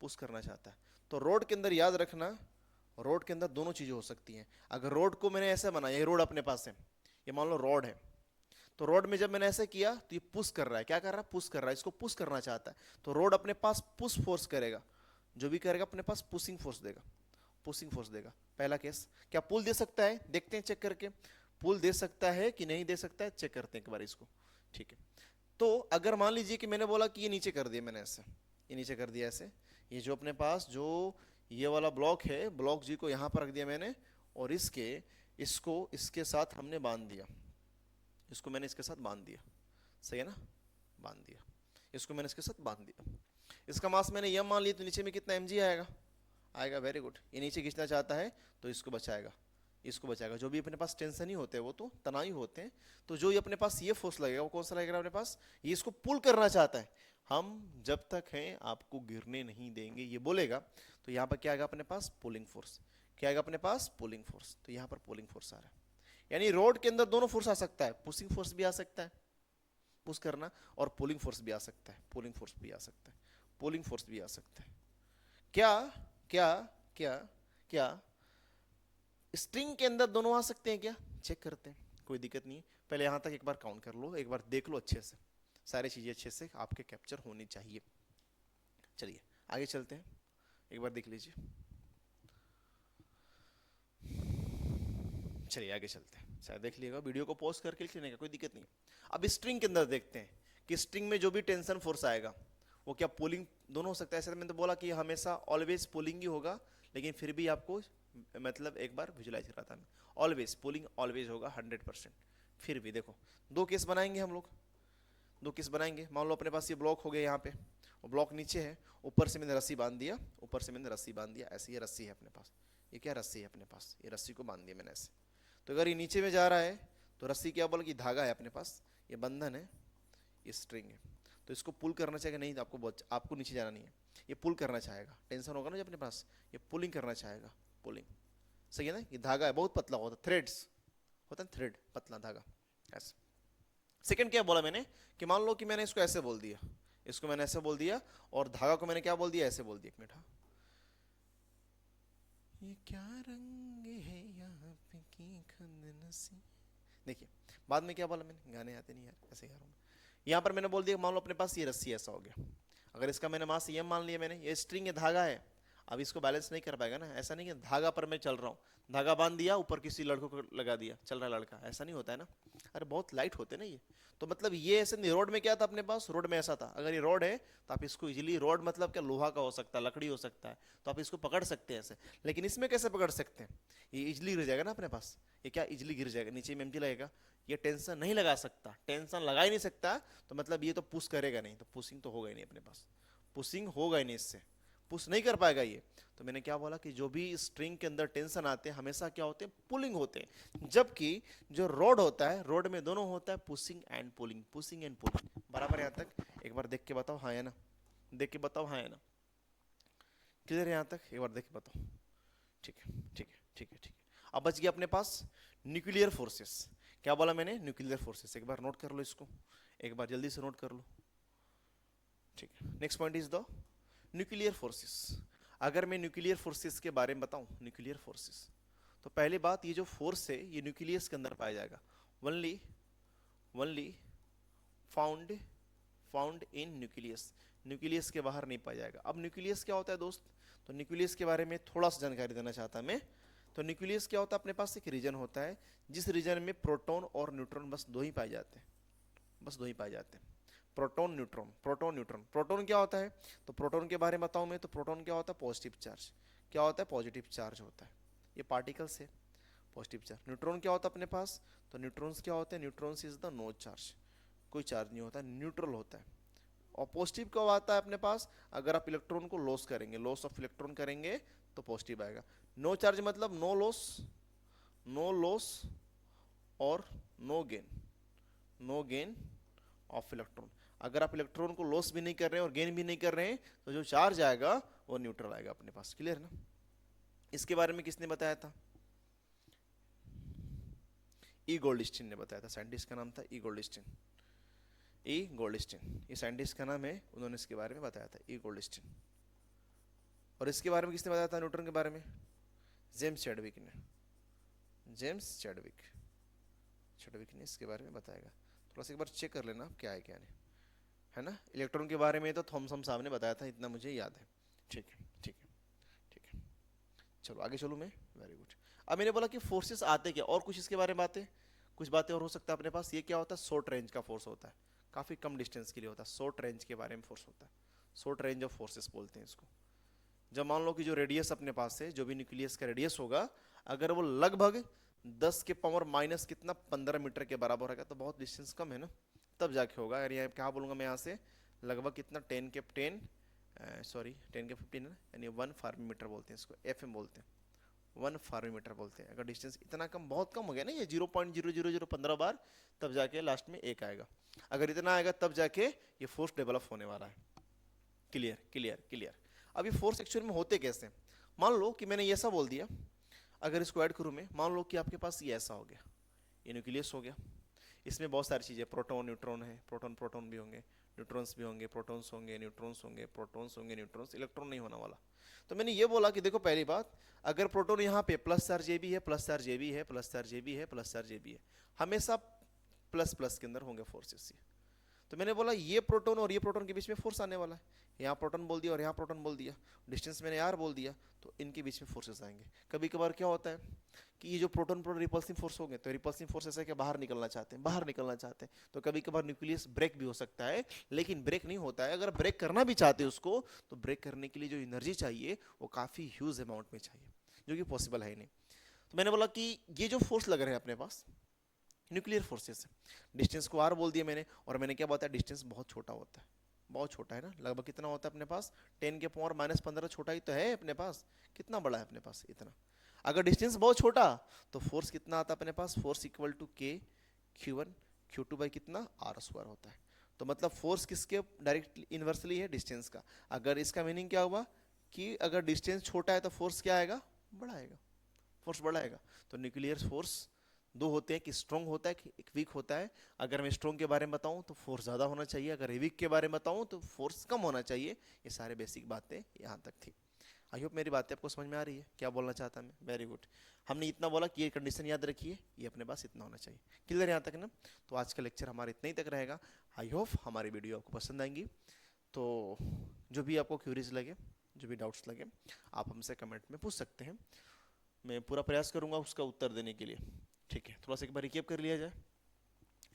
पुश करना चाहता है। तो रोड के अंदर याद रखना, रोड के अंदर दोनों चीजें हो सकती हैं। अगर रोड को मैंने ऐसे बनाया, ये रोड अपने पास है, ये मान लो रोड है, तो रोड में जब मैंने ऐसे किया तो ये पुश कर रहा है, क्या कर रहा है, पुश कर रहा है, इसको पुश करना चाहता है। तो रोड अपने पास पुश फोर्स करेगा, जो भी करेगा अपने पास पुशिंग फोर्स देगा, पुशिंग फोर्स देगा। पहला केस, क्या पुल दे सकता है, देखते हैं चेक करके, पुल दे सकता है कि नहीं दे सकता है, चेक करते हैं एक बार इसको, ठीक है। तो अगर मान लीजिए कि मैंने बोला कि ये नीचे कर दिया मैंने ऐसे, ये नीचे कर दिया ऐसे, ये जो अपने पास जो ये वाला ब्लॉक है, ब्लॉक जी को यहाँ पर रख दिया मैंने, और इसको इसके साथ हमने बांध दिया, इसको मैंने इसके साथ बांध दिया, सही है ना, बांध दिया, इसको मैंने इसके साथ बांध दिया। इसका मास मैंने यह मान लिया, तो नीचे में कितना mg आएगा, आएगा, वेरी गुड। ये नीचे खींचना चाहता है तो इसको बचाएगा, इसको बचाएगा। जो भी अपने पास टेंशन ही होते हैं वो तो तनाव ही होते हैं। तो जो ये अपने पास ये फोर्स लगेगा वो कौन सा लगेगा अपने पास, ये इसको पुल करना चाहता है, हम जब तक हैं आपको गिरने नहीं देंगे, ये बोलेगा। तो यहाँ पर क्या आएगा अपने पास, पुलिंग फोर्स, क्या आएगा अपने पास, पुलिंग फोर्स। तो यहाँ पर पुलिंग फोर्स आ रहा है, यानी रोड के अंदर दोनों फोर्स आ सकता है, पुशिंग फोर्स भी आ सकता है, पुश करना, और पुलिंग फोर्स भी आ सकता है, पुलिंग फोर्स भी आ सकता है, पुलिंग फोर्स भी आ सकता है। क्या क्या क्या क्या स्ट्रिंग के अंदर दोनों आ सकते हैं क्या, चेक करते हैं, कोई दिक्कत नहीं है। पहले यहां तक एक बार काउंट कर लो, एक बार देख लो अच्छे से, सारी चीजें अच्छे से आपके कैप्चर होनी चाहिए। चलिए आगे चलते हैं, एक बार देख लीजिए, चलिए आगे चलते हैं। शायद देख लिएगा, वीडियो को पॉज करके लिख लेने का, कोई दिक्कत नहीं। अब स्ट्रिंग के अंदर देखते हैं कि स्ट्रिंग में जो भी टेंशन फोर्स आएगा वो क्या पुलिंग दोनों हो सकता है। ऐसे मैंने तो बोला कि हमेशा ऑलवेज पुलिंग ही होगा, लेकिन फिर भी आपको मतलब एक बार विजुलाइज कराता मैं, ऑलवेज पुलिंग ऑलवेज होगा 100%। फिर भी देखो दो केस बनाएंगे हम लोग, दो केस बनाएंगे। मान लो अपने पास ये ब्लॉक हो गया यहाँ पे, और ब्लॉक नीचे है, ऊपर से मैंने रस्सी बांध दिया, ऊपर से मैंने रस्सी बांध दिया, ऐसे ये रस्सी है अपने पास, ये क्या रस्सी है अपने पास, ये रस्सी को बांध दिया मैंने ऐसे। तो अगर ये नीचे में जा रहा है तो रस्सी क्या बोला कि धागा है अपने पास, ये बंधन है, ये स्ट्रिंग है, तो इसको पुल करना चाहेगा, नहीं आपको नीचे जाना नहीं है, ये पुल करना चाहेगा, टेंशन होगा ना जो अपने पास, ये पुलिंग करना चाहेगा, पुलिंग, सही है ना। ये धागा है बहुत पतला होता है, थ्रेड्स होता है, थ्रेड पतला धागा ऐसे। सेकंड क्या बोला मैंने कि मान लो कि मैंने इसको ऐसे बोल दिया, इसको मैंने ऐसे बोल दिया, और धागा को मैंने क्या बोल दिया, ऐसे बोल दिया, एक मिनट, हाँ, ये क्या रंग है यहाँ पे की खंदनसी। देखिए बाद में क्या बोला मैंने, गाने आते नहीं यार, ऐसे गा रहा हूँ। यहाँ पर मैंने बोल दिया मान लो अपने पास ये रस्सी ऐसा हो गया, अगर इसका मैंने मास ये मान लिया मैंने, ये स्ट्रिंग है, धागा है, अब इसको बैलेंस नहीं कर पाएगा ना। ऐसा नहीं कि धागा पर मैं चल रहा हूँ, धागा बांध दिया, ऊपर किसी लड़कों को लगा दिया, चल रहा लड़का, ऐसा नहीं होता है ना। अरे बहुत लाइट होते हैं ना ये, तो मतलब ये ऐसे नहीं। रोड में क्या था अपने पास, रोड में ऐसा था, अगर ये रोड है तो आप इसको इजीली, रोड मतलब क्या, लोहा का हो सकता है, लकड़ी हो सकता है, तो आप इसको पकड़ सकते हैं ऐसे। लेकिन इसमें कैसे पकड़ सकते हैं, ये इजिली गिर जाएगा ना अपने पास, ये क्या इजिली गिर जाएगा, नीचे में एमजी लगेगा, ये टेंशन नहीं लगा सकता, टेंशन लगा ही नहीं सकता, तो मतलब ये तो पुश करेगा नहीं, तो पुशिंग तो होगा ही नहीं अपने पास, पुशिंग होगा ही नहीं, इससे पुश नहीं कर पाएगा ये। तो मैंने क्या बोला कि जो भी स्ट्रिंग के अंदर टेंशन आते हैं हमेशा क्या होते हैं, पुलिंग होते हैं, जबकि जो रोड होता है, रोड में दोनों होता है pushing and pulling, pushing and pulling, बराबर। यहाँ तक एक बार देख के बताओ, हाँ है ना, देख के बताओ, हाँ है ना, क्लियर है यहाँ तक, एक बार देख के बताओ, ठीक है ठीक है ठीक है ठीक है। अब बच गया अपने पास न्यूक्लियर फोर्सेस, क्या बोला मैंने, न्यूक्लियर फोर्सेस, एक बार नोट कर लो इसको, एक बार जल्दी से नोट कर लो, ठीक है। Next point is the nuclear forces. अगर मैं न्यूक्लियर फोर्सेस के बारे में बताऊं, न्यूक्लियर फोर्सेस, तो पहली बात, ये जो फोर्स है ये न्यूक्लियस के अंदर पाया जाएगा, only found found in nucleus, nucleus के बाहर नहीं पाया जाएगा। अब न्यूक्लियस क्या होता है दोस्त, तो न्यूक्लियस के बारे में थोड़ा सा जानकारी देना चाहता मैं। तो न्यूक्लियस क्या होता है, अपने पास एक रीजन होता है जिस रीजन में प्रोटॉन और न्यूट्रॉन बस दो ही पाए जाते हैं, बस दो ही पाए जाते हैं, proton neutron, proton neutron. Proton क्या होता है, तो प्रोटॉन के बारे में बताऊं मैं, तो प्रोटॉन क्या होता है, पॉजिटिव चार्ज, क्या होता है, पॉजिटिव चार्ज होता है, ये पार्टिकल्स है, पॉजिटिव चार्ज। न्यूट्रॉन क्या होता है अपने पास, तो न्यूट्रॉन्स क्या होते हैं, neutrons is the no charge, कोई चार्ज नहीं होता, न्यूट्रल होता है। और पॉजिटिव कब आता है अपने पास, अगर आप इलेक्ट्रॉन को लॉस करेंगे, लॉस ऑफ इलेक्ट्रॉन करेंगे तो पॉजिटिव आएगा। नो चार्ज मतलब नो लॉस, नो लॉस और no gain, no gain of electron. अगर आप इलेक्ट्रॉन को लॉस भी नहीं कर रहे हैं और गेन भी नहीं कर रहे हैं तो जो चार्ज आएगा वो न्यूट्रल आएगा अपने पास। क्लियर ना। इसके बारे में किसने बताया था, ई गोल्डस्टीन ने बताया था, साइंटिस्ट का नाम था ई गोल्डस्टीन, ई गोल्डस्टीन, ये साइंटिस्ट का नाम है, उन्होंने इसके बारे में बताया था, ई गोल्डस्टीन। और इसके बारे में किसने बताया था न्यूट्रॉन के बारे में, जेम्स चैडविक ने, जेम्स चैडविक, चैडविक ने इसके बारे में बताएगा। थोड़ा सा एक बार चेक कर लेना आप क्या है क्या नहीं, है ना। इलेक्ट्रॉन के बारे में तो थॉमसन साहब ने बताया था, इतना मुझे याद है। ठीक है ठीक है ठीक है, चलो आगे चलूँ मैं, वेरी गुड। अब मैंने बोला कि फोर्सेस आते क्या, और कुछ इसके बारे में बातें, कुछ बातें और हो सकता है अपने पास। ये क्या होता है, शॉर्ट रेंज का फोर्स होता है, काफ़ी कम डिस्टेंस के लिए होता है, शॉर्ट रेंज के बारे में फोर्स होता है, शॉर्ट रेंज ऑफ फोर्सेस बोलते हैं इसको। जब मान लो कि जो रेडियस अपने पास है, जो भी न्यूक्लियस का रेडियस होगा, अगर वो लगभग 10 के पावर माइनस कितना 15 मीटर के बराबर होगा, तो बहुत डिस्टेंस कम है ना, तब जाके होगा। अगर यहाँ क्या बोलूँगा मैं, यहाँ से लगभग कितना 10 के 10 सॉरी 10 के 15 यानी 1 फार्मीमीटर बोलते हैं इसको, FM बोलते हैं, 1 फार्मीमीटर बोलते हैं। अगर डिस्टेंस इतना कम, बहुत कम हो गया ना, ये 0.0015 बार, तब जाके लास्ट में एक आएगा। अगर इतना आएगा तब जाके ये फोर्स डेवलप होने वाला है। Clear clear clear. अब ये फोर्स एक्चुअल में होते कैसे, मान लो कि मैंने ये ऐसा बोल दिया, अगर इसको ऐड करूँ मैं, मान लो कि आपके पास ये ऐसा हो गया, ये न्यूक्लियस हो गया, इसमें बहुत सारी चीज़ें, प्रोटॉन न्यूट्रॉन है, प्रोटॉन प्रोटॉन भी होंगे, न्यूट्रॉन्स भी होंगे, प्रोटॉन्स होंगे, न्यूट्रॉन्स होंगे, प्रोटॉन्स होंगे, न्यूट्रॉन्स, इलेक्ट्रॉन नहीं होने वाला। तो मैंने ये बोला कि देखो पहली बात, अगर प्रोटॉन यहाँ पे प्लस चार्ज ये भी है, प्लस चार्ज ये भी है, प्लस चार्ज ये भी है, प्लस चार्ज ये भी है, हमेशा प्लस प्लस के अंदर होंगे फोर्सेस ये। तो मैंने बोला ये प्रोटॉन और ये प्रोटॉन के बीच में फोर्स आने वाला है, यहाँ प्रोटॉन बोल दिया और यहाँ प्रोटॉन बोल दिया, डिस्टेंस मैंने यार बोल दिया, तो इनके बीच में फोर्सेस आएंगे। कभी कभार क्या होता है कि ये जो प्रोटॉन प्रोटॉन रिपल्सिव फोर्स हो गए, तो रिपल्सिव फोर्स ऐसा है कि बाहर निकलना चाहते हैं, बाहर निकलना चाहते हैं, तो कभी कभार न्यूक्लियस ब्रेक भी हो सकता है, लेकिन ब्रेक नहीं होता है। अगर ब्रेक करना भी चाहते हैं उसको, तो ब्रेक करने के लिए जो एनर्जी चाहिए वो काफ़ी ह्यूज अमाउंट में चाहिए, जो कि पॉसिबल है ही नहीं। तो मैंने बोला कि ये जो फोर्स लग रहे हैं अपने पास, न्यूक्लियर फोर्सेस, डिस्टेंस को आर बोल दिया मैंने, और मैंने क्या बताया, डिस्टेंस बहुत छोटा होता है, बहुत छोटा है ना, लगभग कितना होता है अपने पास, 10 के पावर माइनस 15, छोटा ही तो है अपने पास, कितना बड़ा है अपने पास, इतना। अगर डिस्टेंस बहुत छोटा तो फोर्स कितना आता है अपने पास, फोर्स इक्वल टू के Q1 Q2 बाई कितना R स्क्वायर होता है। तो मतलब फोर्स किसके डायरेक्ट इन्वर्सली है, डिस्टेंस का। अगर इसका मीनिंग क्या हुआ कि अगर डिस्टेंस छोटा है तो फोर्स क्या आएगा, बड़ा आएगा, फोर्स बड़ा आएगा। तो न्यूक्लियर फोर्स दो होते हैं, कि स्ट्रॉन्ग होता है कि एक वीक होता है। अगर मैं स्ट्रॉन्ग के बारे में बताऊं तो फोर्स ज़्यादा होना चाहिए, अगर वीक के बारे में बताऊं तो फोर्स कम होना चाहिए। ये सारे बेसिक बातें यहाँ तक थी। आई होप मेरी बातें आपको समझ में आ रही है, क्या बोलना चाहता मैं, वेरी गुड। हमने इतना बोला कि ये कंडीशन याद रखिए, ये अपने पास इतना होना चाहिए। क्लियर यहाँ तक ना। तो आज का लेक्चर हमारा इतना ही तक रहेगा। आई होप हमारी वीडियो आपको पसंद आएंगी। तो जो भी आपको क्यूरीज लगे, जो भी डाउट्स लगे, आप हमसे कमेंट में पूछ सकते हैं, मैं पूरा प्रयास करूँगा उसका उत्तर देने के लिए। ठीक है, थोड़ा सा एक बार रिकेप कर लिया जाए,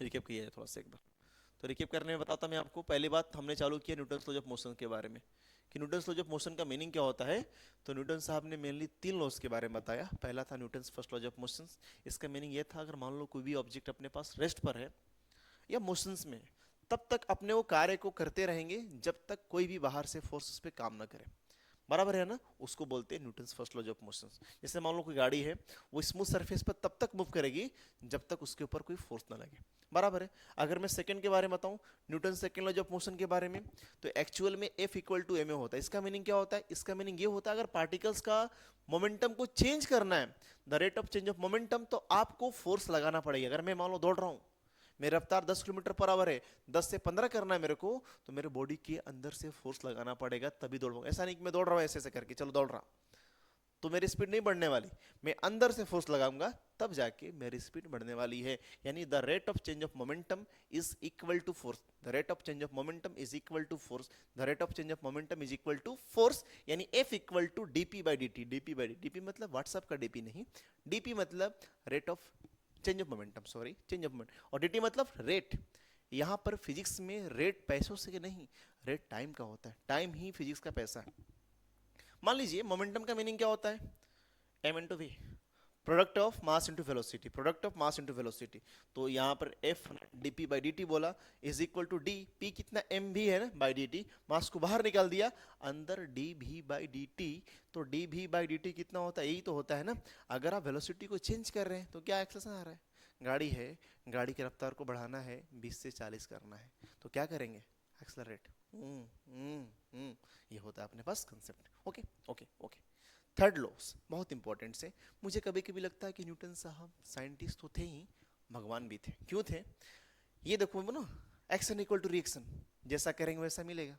रिकेप किया जाए थोड़ा सा एक बार। तो रिकेप करने में बताता मैं आपको, पहली बात हमने चालू किया न्यूटन्स लॉज ऑफ मोशन के बारे में, कि न्यूटन्स लॉज ऑफ मोशन का मीनिंग क्या होता है। तो न्यूटन साहब ने मेनली 3 लॉज के बारे में बताया। पहला था Newton's first laws of motion. इसका मीनिंग ये था, अगर मान लो कोई भी ऑब्जेक्ट अपने पास रेस्ट पर है या मोशंस में, तब तक अपने वो कार्य को करते रहेंगे जब तक कोई भी बाहर से फोर्स उस पर काम ना करे, बराबर है ना। उसको बोलते हैं Newton's first laws of motion. जैसे मान लो कोई गाड़ी है, वो स्मूथ सरफेस पर तब तक मूव करेगी जब तक उसके ऊपर कोई फोर्स ना लगे, बराबर है। अगर मैं सेकंड के बारे में बताऊं, Newton second laws of motion के बारे में, तो एक्चुअल में F इक्वल टू ma होता है। इसका मीनिंग क्या होता है, इसका मीनिंग ये होता है, अगर पार्टिकल्स का मोमेंटम को चेंज करना है, the rate of change of momentum, तो आपको फोर्स लगाना पड़ेगा। अगर मैं मान लो दौड़ रहा हूँ, मेरी रफ्तार 10 किलोमीटर पर आवर है, 10 से 15 करना है मेरे को, तो मेरे बॉडी के अंदर से फोर्स लगाना पड़ेगा, तभी दौड़ पाऊंगा। ऐसा नहीं कि मैं दौड़ रहा हूँ ऐसे ऐसे करके, चलो दौड़ रहा, तो मेरी स्पीड नहीं बढ़ने वाली। मैं अंदर से फोर्स लगाऊंगा तब जाके मेरी स्पीड बढ़ने वाली है। यानी the rate of change of momentum is equal to force, the rate of change of momentum is equal to force, the rate of change of momentum is equal to force. यानी F equal to DP by D T, DP by D, DP मतलब WhatsApp का DP नहीं, DP मतलब rate of change of momentum, sorry change of momentum, और dt मतलब rate. यहाँ पर physics में रेट पैसों से नहीं, रेट टाइम का होता है, टाइम ही फिजिक्स का पैसा है। मान लीजिए मोमेंटम का मीनिंग क्या होता है, m into V, product of mass into velocity, product of mass into velocity. तो यहाँ पर f dp बाई dt बोला is equal to d, p कितना m भी है ना बाई dt, मास को बाहर निकाल दिया, अंदर dv बाई dt। तो dv बाई dt कितना होता है, यही तो होता है ना। अगर आप वेलोसिटी को चेंज कर रहे हैं तो क्या एक्सेलरेशन आ रहा है, गाड़ी है, गाड़ी की रफ्तार को बढ़ाना है, 20 से 40 करना है, तो क्या करेंगे, एक्सेलरेट। ये होता है अपने पास concept. Okay okay okay. Third laws बहुत इंपॉर्टेंट से, मुझे कभी कभी लगता है कि न्यूटन साहब साइंटिस्ट तो थे ही, भगवान भी थे। क्यों थे, ये देखो ना, एक्शन इक्वल टू रिएक्शन, जैसा करेंगे वैसा मिलेगा।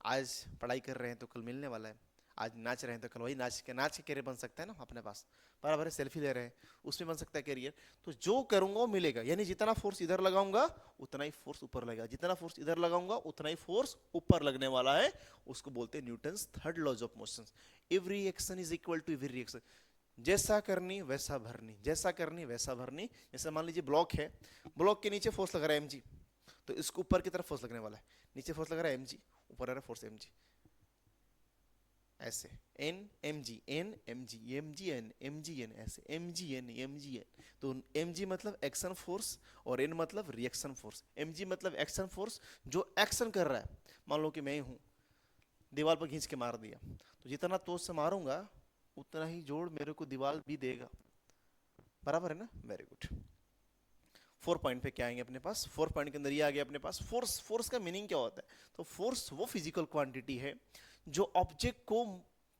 आज पढ़ाई कर रहे हैं तो कल मिलने वाला है, आज नाच रहे हैं तो कल वही नाच के कैरियर बन सकता है ना अपने पास। बराबर है, सेल्फी ले रहे हैं उसमें बन सकता है कैरियर। तो जो करूंगा वो मिलेगा, यानी जितना फोर्स इधर लगाऊंगा उतना ही फोर्स ऊपर लगेगा, जितना फोर्स इधर लगाऊंगा उतना ही फोर्स ऊपर लगने वाला है। उसको बोलते हैं Newton's third laws of motion. Every action is equal to every reaction, जैसा करनी वैसा भरनी, जैसा करनी वैसा भरनी। जैसे मान लीजिए ब्लॉक है, ब्लॉक के नीचे फोर्स लग रहा है mg, तो इसको ऊपर की तरफ फोर्स लगने वाला है, नीचे फोर्स लग रहा है mg, ऊपर आ रहा है फोर्स mg, ऐसे N M G N M G M G N M G N, ऐसे M G N M G N. तो एम जी मतलब एक्शन फोर्स और एन मतलब रिएक्शन फोर्स। एम जी मतलब एक्शन फोर्स जो action कर रहा है, मान लो कि मैं हूं, दीवार पर खींच के मार दिया, तो जितना तोड़ से मारूंगा उतना ही जोड़ मेरे को दीवार भी देगा। बराबर है ना, वेरी गुड। 4 पॉइंट पे क्या आएंगे अपने पास, 4 पॉइंट के अंदर ये आ गया अपने पास फोर्स। फोर्स का मीनिंग क्या होता है, तो फोर्स वो फिजिकल क्वांटिटी है जो ऑब्जेक्ट को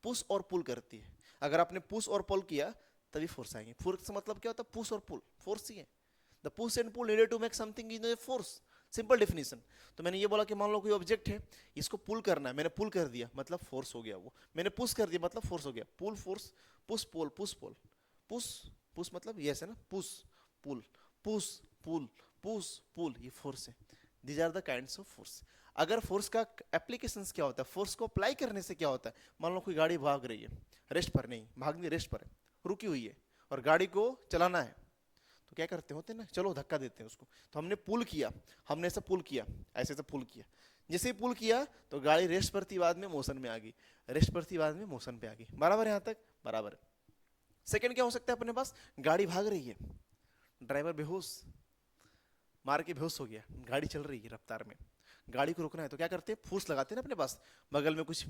पुश और पुल करती है। अगर आपने पुश और पुल किया तभी फोर्स आएंगे। फोर्स मतलब क्या होता है, पुश और पुल, फोर्स ही है। The push and pull needed to make something in force, simple definition. तो मैंने ये बोला कि मान लो कोई ऑब्जेक्ट है, इसको पुल करना है, मैंने पुल कर दिया मतलब फोर्स हो गया वो, मैंने पुश कर दिया मतलब फोर्स हो गया। Pull force, push pull, push pull, push push मतलब ये है ना, push pull, push pull, push pull, ये फोर्स है। These are the kinds of force. अगर फोर्स का एप्लीकेशंस क्या होता है, फोर्स को अप्लाई करने से क्या होता है, मान लो कोई गाड़ी भाग रही है, रेस्ट पर नहीं, भाग नहीं, रेस्ट पर है, रुकी हुई है और गाड़ी को चलाना है, तो क्या करते होते हैं ना, चलो धक्का देते हैं उसको। तो हमने पुल किया, हमने ऐसा पुल किया, ऐसे ऐसा पुल किया, जैसे ही पुल किया तो गाड़ी रेस्ट पर थी, बाद में मोशन में आ गई, रेस्ट पर थी, बाद में मोशन पे आ गई। बराबर है यहाँ तक, बराबर है। सेकंड क्या हो सकता है अपने पास, गाड़ी भाग रही है, ड्राइवर बेहोश, मार के बेहोश हो गया, गाड़ी चल रही है रफ्तार में, गाड़ी को रोकना है तो क्या करते हैं, फोर्स लगाते हैं ना अपने पास, बगल में कुछ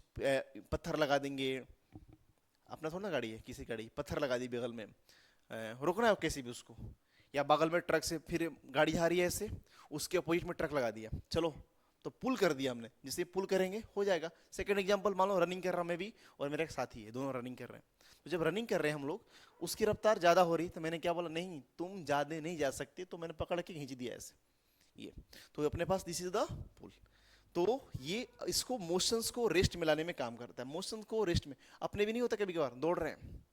पत्थर लगा देंगे, अपना थोड़ा ना गाड़ी है, किसी गाड़ी पत्थर लगा दी बगल में, रोकना है कैसे भी उसको, या बगल में ट्रक से, फिर गाड़ी जा रही है ऐसे, उसके अपोजिट में ट्रक लगा दिया, चलो तो पुल कर दिया हमने, जिसे पुल करेंगे हो जाएगा। सेकंड एग्जांपल, मान लो रनिंग कर रहा मैं भी और मेरा एक साथी है, दोनों रनिंग कर रहे हैं। तो जब रनिंग कर रहे हैं हम लोग, उसकी रफ्तार ज़्यादा हो रही, तो मैंने क्या बोला, नहीं तुम ज़्यादा नहीं जा सकते, तो मैंने पकड़ के खींच दिया ऐसे, ये तो अपने पास दिस इज द पुल। तो ये इसको मोशंस को रेस्ट में लाने में काम करता है। मोशंस को रेस्ट में, अपने भी नहीं होता कभी कभार, दौड़ रहे हैं,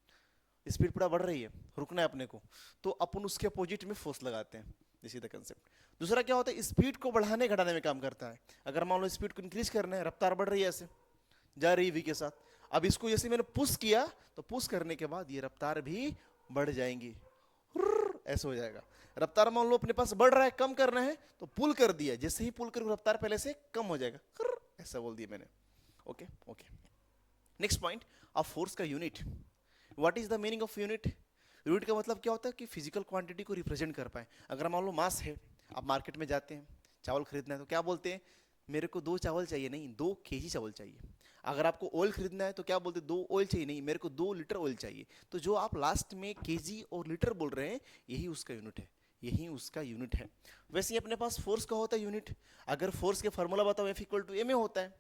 स्पीड पूरा बढ़ रही है, रुकना है अपने को, तो अपन उसके अपोजिट में फोर्स लगाते हैं, दिस इज द कंसेप्ट। दूसरा क्या होता है, स्पीड को बढ़ाने घटाने में काम करता है। अगर मान लो स्पीड को इंक्रीज करना है, रफ्तार बढ़ रही है ऐसे, जा रही है वी के साथ, अब इसको जैसे मैंने पुश किया, तो पुश करने के बाद ये रफ्तार भी बढ़ जाएंगी, ऐसे हो जाएगा। रफ्तार मान लो अपने पास बढ़ रहा है, कम करना है तो पुल कर दिया, जैसे ही पुल कर रफ्तार पहले से कम हो जाएगा, ऐसा बोल दिया मैंने। Okay okay. नेक्स्ट पॉइंट, अब फोर्स का unit, what is the meaning of unit. Unit का मतलब क्या होता है कि फिजिकल क्वांटिटी को रिप्रेजेंट कर पाए। अगर मान लो मास है, आप मार्केट में जाते हैं चावल खरीदना है, तो क्या बोलते हैं, मेरे को 2 चावल चाहिए, नहीं 2 केजी चावल चाहिए। अगर आपको ऑयल खरीदना है तो क्या बोलते हैं, 2 ऑयल चाहिए, नहीं मेरे को 2 लीटर ऑयल चाहिए। तो जो आप लास्ट में केजी और लीटर बोल रहे हैं, यही उसका यूनिट है, यही उसका यूनिट है। वैसे ही अपने पास फोर्स का होता है यूनिट। अगर फोर्स के फॉर्मूला बताओ, F equal to M A होता है,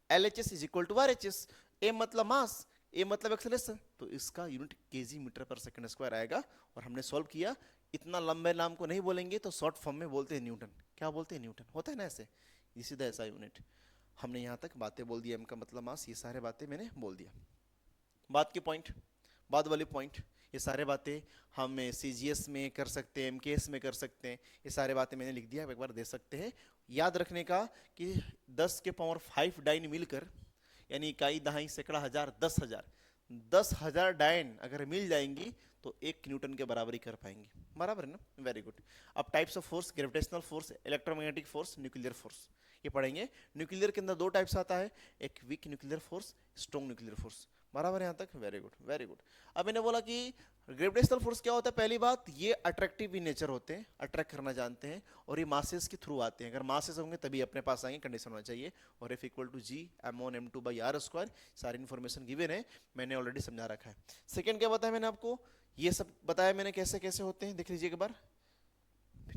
LHS is equal to RHS। M मतलब मास, ए मतलब एक्सेलरेशन, तो इसका यूनिट केजी मीटर पर सेकंड स्क्वायर आएगा। और हमने सॉल्व किया, इतना लंबे नाम को नहीं बोलेंगे तो शॉर्ट फॉर्म में बोलते हैं न्यूटन। क्या बोलते हैं, न्यूटन, होता है ना ऐसे, ये सीधा ऐसा यूनिट। हमने यहाँ तक बातें बोल दिया, एम का मतलब मास, ये सारे बातें मैंने बोल दिया। बात के पॉइंट, बाद वाले पॉइंट, ये सारे बातें हम सीजीएस में कर सकते हैं, एमकेएस में कर सकते हैं, ये सारे बातें मैंने लिख दिया, आप एक बार दे सकते हैं। याद रखने का कि 10 के पावर 5 डाइन मिलकर, यानी इकाई दहाई सैकड़ा हजार 10,000, 10,000 डाइन अगर मिल जाएंगी तो 1 न्यूटन के बराबर ही कर पाएंगे, बराबर है ना, वेरी गुड। अब types of force, gravitational force, electromagnetic force, nuclear force, ये पढ़ेंगे। न्यूक्लियर के अंदर दो टाइप्स आता है, एक week nuclear force, strong nuclear force, बराबर है यहाँ तक, वेरी गुड वेरी गुड। अब मैंने बोला कि ग्रेविटेशनल फोर्स क्या होता है, पहली बात ये अट्रैक्टिव इन नेचर होते हैं, अट्रैक्ट करना जानते हैं, और ये मासेस के थ्रू आते हैं, अगर मासेस होंगे तभी अपने पास आएंगे, कंडीशन होना चाहिए। और F equal to G m1 m2 by R square, सारी इन्फॉर्मेशन गिवन है, मैंने ऑलरेडी समझा रखा है। सेकेंड क्या बताया मैंने आपको, ये सब बताया मैंने कैसे कैसे होते हैं, देख लीजिए एक बार,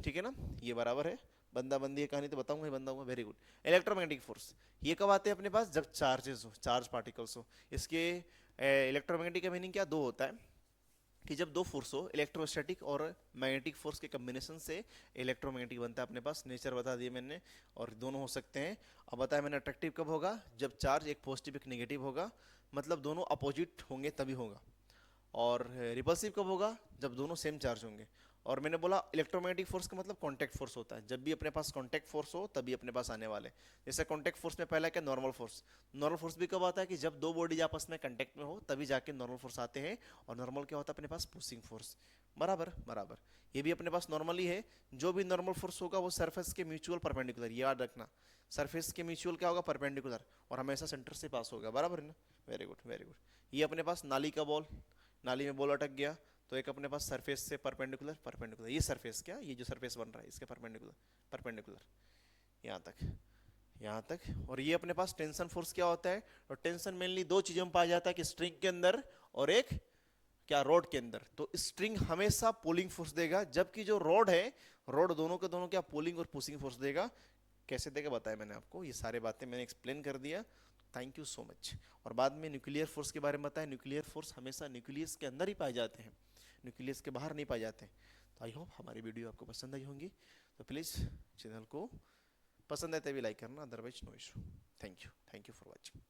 ठीक है ना, ये बराबर है, बंदा बंदी है कहानी तो बताऊंगा ही, बंदा हुआ, वेरी गुड। इलेक्ट्रोमैग्नेटिक फोर्स ये कब आते हैं अपने पास, जब चार्जेस हो, चार्ज पार्टिकल्स हो। इसके इलेक्ट्रोमैग्नेटिक का मीनिंग क्या, दो होता है कि जब दो फोर्स हो, इलेक्ट्रोस्टैटिक और मैग्नेटिक फोर्स के कम्बिनेशन से इलेक्ट्रोमैग्नेटिक बनता है अपने पास, नेचर बता दिए मैंने, और दोनों हो सकते हैं। अब बताया मैंने अट्रैक्टिव कब होगा, जब चार्ज एक पॉजिटिव एक नेगेटिव होगा, मतलब दोनों अपोजिट होंगे तभी होगा। और रिपल्सिव कब होगा, जब दोनों सेम चार्ज होंगे। और मैंने बोला इलेक्ट्रोमैग्नेटिक फोर्स का मतलब कांटेक्ट फोर्स होता है, जब भी अपने पास कांटेक्ट फोर्स हो तभी अपने पास आने वाले। जैसे कांटेक्ट फोर्स में पहला क्या, नॉर्मल फोर्स, नॉर्मल फोर्स भी कब आता है कि जब दो बॉडीज आपस में कांटेक्ट में हो तभी जाके नॉर्मल फोर्स आते हैं। और नॉर्मल क्या होता है अपने पास, पुशिंग फोर्स, बराबर बराबर, ये भी अपने पास नॉर्मल ही है। जो भी नॉर्मल फोर्स होगा वो सरफेस के म्यूचुअल परपेंडिकुलर, याद रखना, सरफेस के म्यूचुअल क्या होगा, परपेंडिकुलर, और हमेशा सेंटर से पास होगा, बराबर है ना, वेरी गुड वेरी गुड। ये अपने पास नाली का बॉल, नाली में बॉल अटक गया तो एक अपने पास सरफेस से परपेंडिकुलर, परपेंडिकुलर, ये सरफेस क्या, ये जो सरफेस बन रहा है इसके परपेंडिकुलर, परपेंडिकुलर, यहाँ तक, यहाँ तक। और ये अपने पास टेंशन फोर्स क्या होता है, और टेंशन मेनली दो चीजों में पाया जाता है, कि स्ट्रिंग के अंदर और एक क्या, रॉड के अंदर। तो स्ट्रिंग हमेशा पुलिंग फोर्स देगा, जबकि जो रॉड है, रॉड दोनों के दोनों क्या, पुलिंग और पुशिंग फोर्स देगा। कैसे देगा बताया मैंने आपको, ये सारे बातें मैंने एक्सप्लेन कर दिया, थैंक यू सो मच। और बाद में न्यूक्लियर फोर्स के बारे में बताया, न्यूक्लियर फोर्स हमेशा न्यूक्लियस के अंदर ही पाए जाते हैं, न्यूक्लियस के बाहर नहीं पाए जाते। तो आई होप हमारी वीडियो आपको पसंद आई होंगी, तो प्लीज़ चैनल को पसंद आए तभी लाइक करना, otherwise no issue. Thank you for watching.